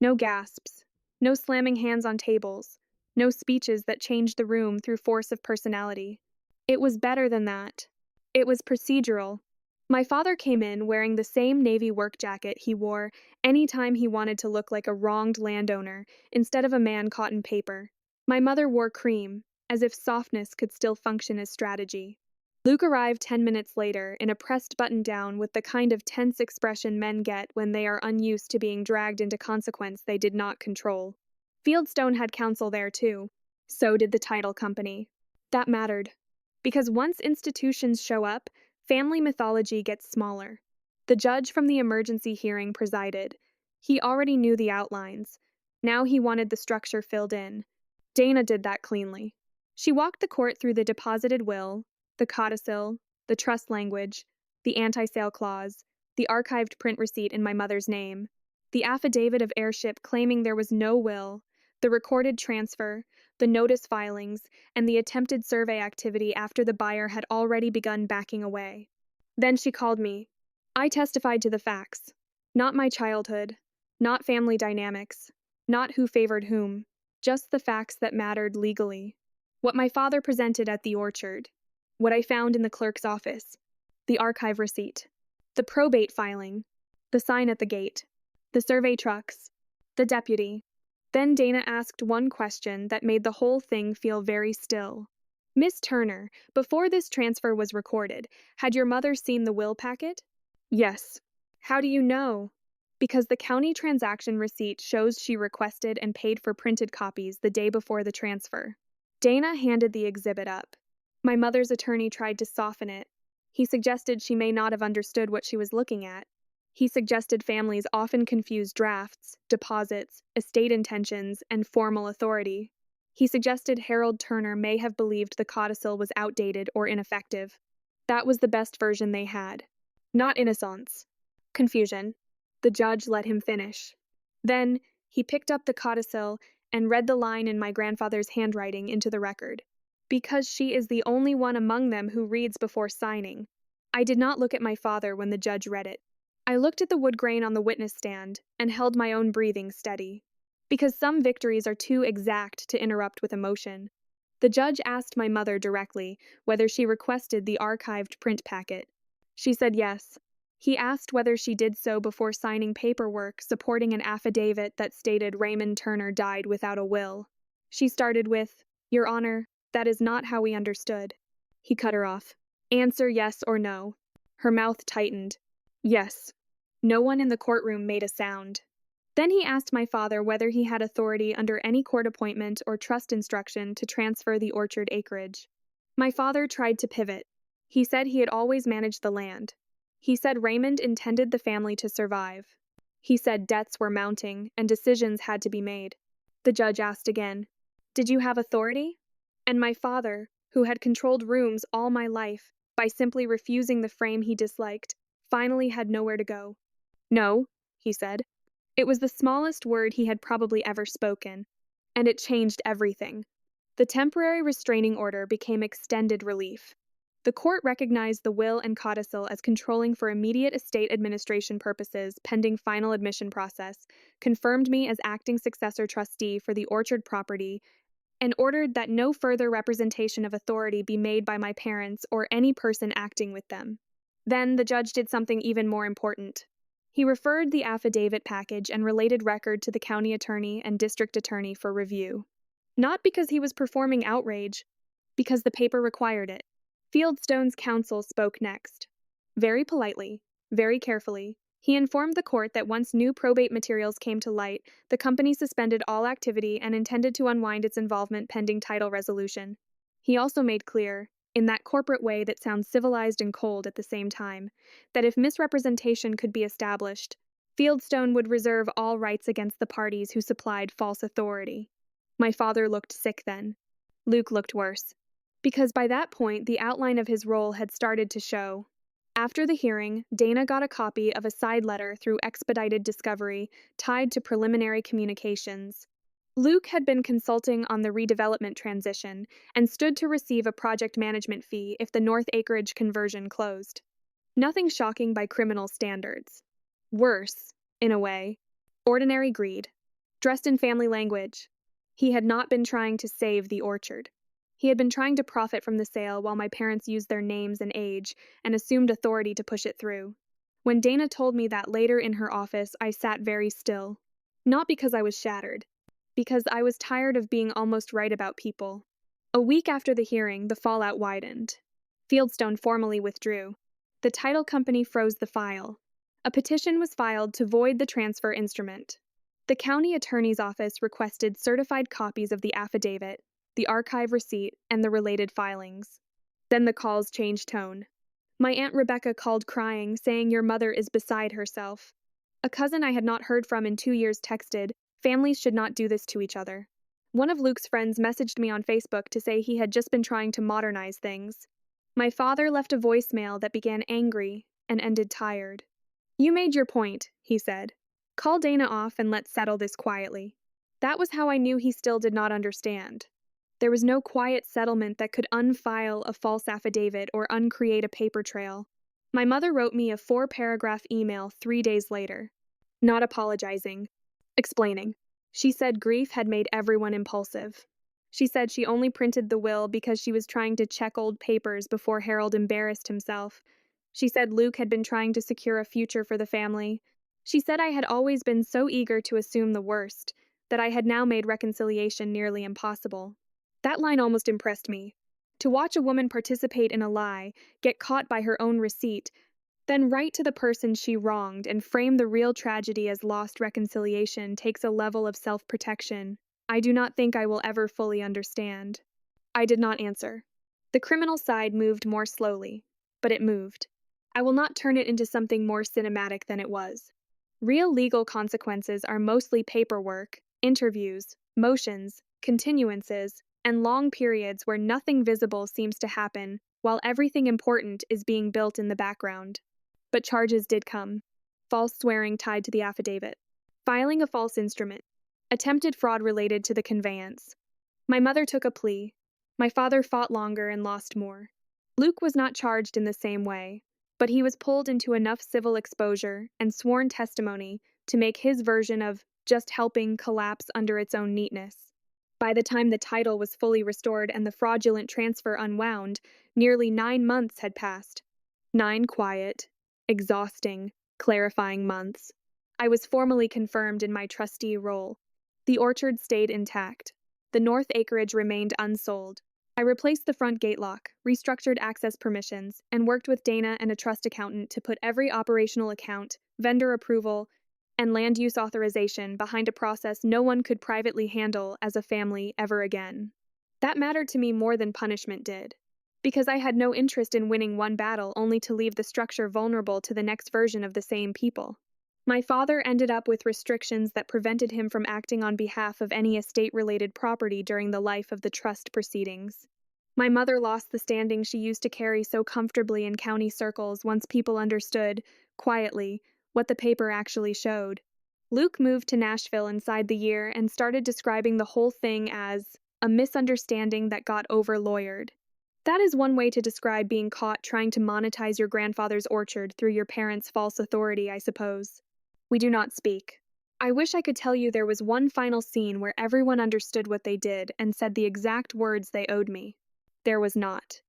No gasps, no slamming hands on tables, no speeches that changed the room through force of personality. It was better than that. It was procedural. My father came in wearing the same navy work jacket he wore any time he wanted to look like a wronged landowner instead of a man caught in paper. My mother wore cream, as if softness could still function as strategy. Luke arrived 10 minutes later in a pressed button-down with the kind of tense expression men get when they are unused to being dragged into consequence they did not control. Fieldstone had counsel there too. So did the title company. That mattered. Because once institutions show up, family mythology gets smaller. The judge from the emergency hearing presided. He already knew the outlines. Now he wanted the structure filled in. Dana did that cleanly. She walked the court through the deposited will, the codicil, the trust language, the anti-sale clause, the archived print receipt in my mother's name, the affidavit of heirship claiming there was no will, the recorded transfer, the notice filings, and the attempted survey activity after the buyer had already begun backing away. Then she called me. I testified to the facts. Not my childhood, not family dynamics, not who favored whom, just the facts that mattered legally. What my father presented at the orchard. What I found in the clerk's office, the archive receipt, the probate filing, the sign at the gate, the survey trucks, the deputy. Then Dana asked one question that made the whole thing feel very still. Miss Turner, before this transfer was recorded, had your mother seen the will packet? Yes. How do you know? Because the county transaction receipt shows she requested and paid for printed copies the day before the transfer. Dana handed the exhibit up. My mother's attorney tried to soften it. He suggested she may not have understood what she was looking at. He suggested families often confuse drafts, deposits, estate intentions, and formal authority. He suggested Harold Turner may have believed the codicil was outdated or ineffective. That was the best version they had. Not innocence. Confusion. The judge let him finish. Then, he picked up the codicil and read the line in my grandfather's handwriting into the record. Because she is the only one among them who reads before signing. I did not look at my father when the judge read it. I looked at the wood grain on the witness stand and held my own breathing steady. Because some victories are too exact to interrupt with emotion. The judge asked my mother directly whether she requested the archived print packet. She said yes. He asked whether she did so before signing paperwork supporting an affidavit that stated Raymond Turner died without a will. She started with, "Your Honor, that is not how we understood." He cut her off. "Answer yes or no." Her mouth tightened. Yes. No one in the courtroom made a sound. Then he asked my father whether he had authority under any court appointment or trust instruction to transfer the orchard acreage. My father tried to pivot. He said he had always managed the land. He said Raymond intended the family to survive. He said debts were mounting and decisions had to be made. The judge asked again, "Did you have authority?" And my father, who had controlled rooms all my life by simply refusing the frame he disliked, finally had nowhere to go. "No," he said. It was the smallest word he had probably ever spoken, and it changed everything. The temporary restraining order became extended relief. The court recognized the will and codicil as controlling for immediate estate administration purposes pending final admission process, confirmed me as acting successor trustee for the orchard property, and ordered that no further representation of authority be made by my parents or any person acting with them. Then the judge did something even more important. He referred the affidavit package and related record to the county attorney and district attorney for review. Not because he was performing outrage, because the paper required it. Fieldstone's counsel spoke next. Very politely, very carefully, he informed the court that once new probate materials came to light, the company suspended all activity and intended to unwind its involvement pending title resolution. He also made clear, in that corporate way that sounds civilized and cold at the same time, that if misrepresentation could be established, Fieldstone would reserve all rights against the parties who supplied false authority. My father looked sick then. Luke looked worse. Because by that point, the outline of his role had started to show. After the hearing, Dana got a copy of a side letter through expedited discovery tied to preliminary communications. Luke had been consulting on the redevelopment transition and stood to receive a project management fee if the North Acreage conversion closed. Nothing shocking by criminal standards. Worse, in a way. Ordinary greed. Dressed in family language. He had not been trying to save the orchard. He had been trying to profit from the sale while my parents used their names and age and assumed authority to push it through. When Dana told me that later in her office, I sat very still. Not because I was shattered. Because I was tired of being almost right about people. A week after the hearing, the fallout widened. Fieldstone formally withdrew. The title company froze the file. A petition was filed to void the transfer instrument. The county attorney's office requested certified copies of the affidavit, the archive receipt, and the related filings. Then the calls changed tone. My Aunt Rebecca called crying, saying your mother is beside herself. A cousin I had not heard from in 2 years texted, families should not do this to each other. One of Luke's friends messaged me on Facebook to say he had just been trying to modernize things. My father left a voicemail that began angry and ended tired. You made your point, he said. Call Dana off and let's settle this quietly. That was how I knew he still did not understand. There was no quiet settlement that could unfile a false affidavit or uncreate a paper trail. My mother wrote me a 4-paragraph email 3 days later. Not apologizing. Explaining. She said grief had made everyone impulsive. She said she only printed the will because she was trying to check old papers before Harold embarrassed himself. She said Luke had been trying to secure a future for the family. She said I had always been so eager to assume the worst that I had now made reconciliation nearly impossible. That line almost impressed me. To watch a woman participate in a lie, get caught by her own receipt, then write to the person she wronged and frame the real tragedy as lost reconciliation takes a level of self-protection I do not think I will ever fully understand. I did not answer. The criminal side moved more slowly, but it moved. I will not turn it into something more cinematic than it was. Real legal consequences are mostly paperwork, interviews, motions, continuances, and long periods where nothing visible seems to happen while everything important is being built in the background. But charges did come. False swearing tied to the affidavit. Filing a false instrument. Attempted fraud related to the conveyance. My mother took a plea. My father fought longer and lost more. Luke was not charged in the same way, but he was pulled into enough civil exposure and sworn testimony to make his version of just helping collapse under its own neatness. By the time the title was fully restored and the fraudulent transfer unwound, nearly 9 months had passed. 9 quiet, exhausting, clarifying months. I was formally confirmed in my trustee role. The orchard stayed intact. The north acreage remained unsold. I replaced the front gate lock, restructured access permissions, and worked with Dana and a trust accountant to put every operational account, vendor approval, and land use authorization behind a process no one could privately handle as a family ever again. That mattered to me more than punishment did, because I had no interest in winning one battle only to leave the structure vulnerable to the next version of the same people. My father ended up with restrictions that prevented him from acting on behalf of any estate-related property during the life of the trust proceedings. My mother lost the standing she used to carry so comfortably in county circles once people understood, quietly, what the paper actually showed. Luke moved to Nashville inside the year and started describing the whole thing as a misunderstanding that got over-lawyered. That is one way to describe being caught trying to monetize your grandfather's orchard through your parents' false authority, I suppose. We do not speak. I wish I could tell you there was one final scene where everyone understood what they did and said the exact words they owed me. There was not.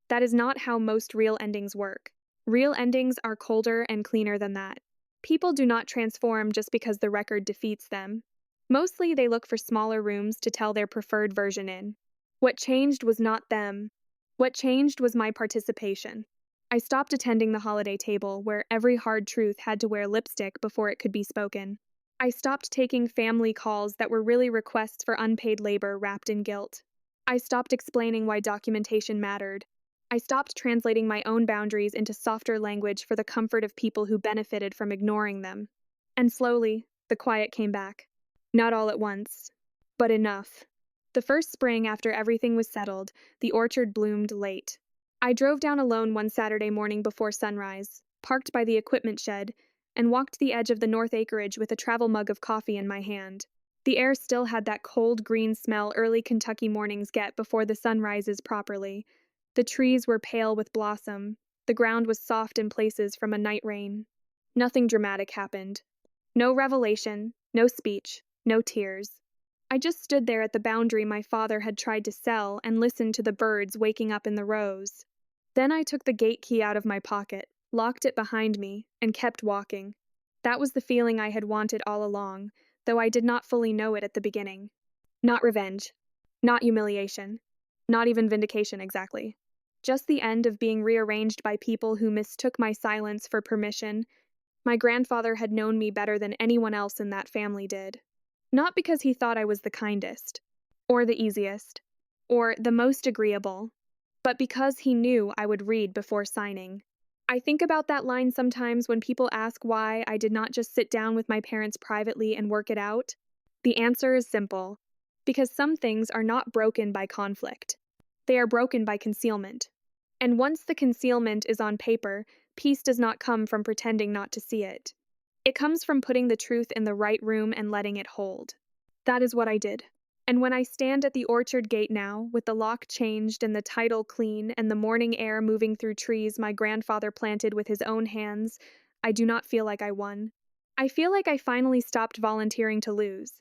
That is not how most real endings work. Real endings are colder and cleaner than that. People do not transform just because the record defeats them. Mostly they look for smaller rooms to tell their preferred version in. What changed was not them. What changed was my participation. I stopped attending the holiday table where every hard truth had to wear lipstick before it could be spoken. I stopped taking family calls that were really requests for unpaid labor wrapped in guilt. I stopped explaining why documentation mattered. I stopped translating my own boundaries into softer language for the comfort of people who benefited from ignoring them. And slowly, the quiet came back. Not all at once, but enough. The first spring after everything was settled, the orchard bloomed late. I drove down alone one Saturday morning before sunrise, parked by the equipment shed, and walked the edge of the north acreage with a travel mug of coffee in my hand. The air still had that cold green smell early Kentucky mornings get before the sun rises properly. The trees were pale with blossom. The ground was soft in places from a night rain. Nothing dramatic happened. No revelation, no speech, no tears. I just stood there at the boundary my father had tried to sell and listened to the birds waking up in the rows. Then I took the gate key out of my pocket, locked it behind me, and kept walking. That was the feeling I had wanted all along, though I did not fully know it at the beginning. Not revenge. Not humiliation. Not even vindication exactly. Just the end of being rearranged by people who mistook my silence for permission. My grandfather had known me better than anyone else in that family did. Not because he thought I was the kindest, or the easiest, or the most agreeable, but because he knew I would read before signing. I think about that line sometimes when people ask why I did not just sit down with my parents privately and work it out. The answer is simple. Because some things are not broken by conflict. They are broken by concealment. And once the concealment is on paper, peace does not come from pretending not to see it. It comes from putting the truth in the right room and letting it hold. That is what I did. And when I stand at the orchard gate now, with the lock changed and the title clean and the morning air moving through trees my grandfather planted with his own hands, I do not feel like I won. I feel like I finally stopped volunteering to lose.